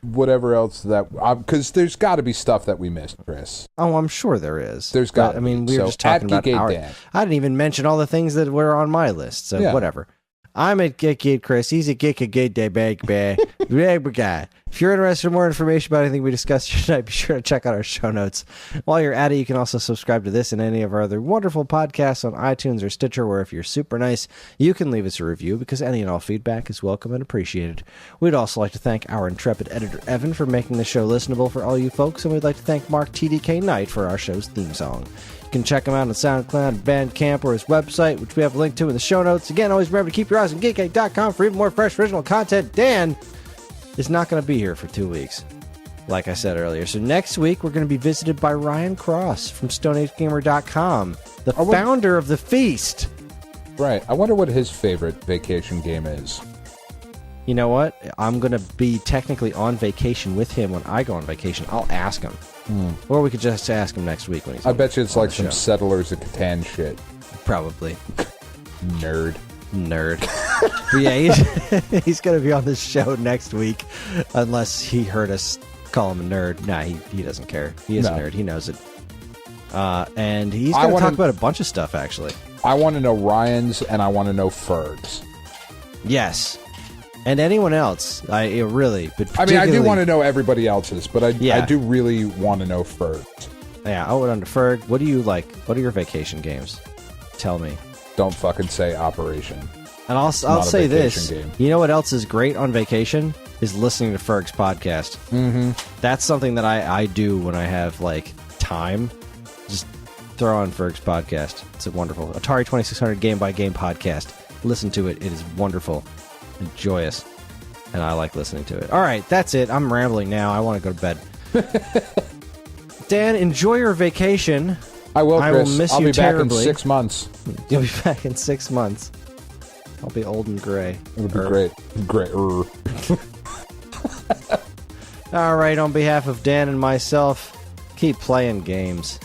whatever else that... Because there's got to be stuff that we missed, Kris. Oh, I'm sure there is. There's got to be. I mean, we were just talking about Dan. I didn't even mention all the things that were on my list, so whatever. I'm at Geekade Kris. He's at Geekade Day. If you're interested in more information about anything we discussed tonight, be sure to check out our show notes. While you're at it, you can also subscribe to this and any of our other wonderful podcasts on iTunes or Stitcher, where if you're super nice, you can leave us a review, because any and all feedback is welcome and appreciated. We'd also like to thank our intrepid editor, Evan, for making the show listenable for all you folks, and we'd like to thank Mark TDK Knight for our show's theme song. You can check him out on SoundCloud, Bandcamp, or his website, which we have a link to in the show notes. Again, always remember to keep your eyes on geekade.com for even more fresh, original content. Dan is not going to be here for 2 weeks, like I said earlier. So next week, we're going to be visited by Ryan Cross from StoneAgeGamer.com, the founder of The Feast. Right. I wonder what his favorite vacation game is. You know what? I'm going to be technically on vacation with him when I go on vacation. I'll ask him. Or we could just ask him next week when he's I bet you it's like the some show. Settlers of Catan shit. Probably. Nerd. But yeah, he's going to be on this show next week, unless he heard us call him a nerd. Nah, he doesn't care. He is a nerd. He knows it. And he's going to talk about a bunch of stuff, actually. I want to know Ryan's, and I want to know Ferg's. Yes. And anyone else, I do want to know everybody else's, but I do really want to know Ferg's. Yeah, I went on to Ferg. What do you like? What are your vacation games? Tell me. Don't fucking say Operation. And I'll say this. Game. You know what else is great on vacation? Is listening to Ferg's podcast. Mm-hmm. That's something that I do when I have, like, time. Just throw on Ferg's podcast. It's a wonderful Atari 2600 game-by-game podcast. Listen to it. It is wonderful and joyous. And I like listening to it. All right, that's it. I'm rambling now. I want to go to bed. Dan, enjoy your vacation. I will, Kris. I will miss you terribly. Back in 6 months. You'll be back in 6 months. I'll be old and gray. It would be great. Great. All right, on behalf of Dan and myself, keep playing games.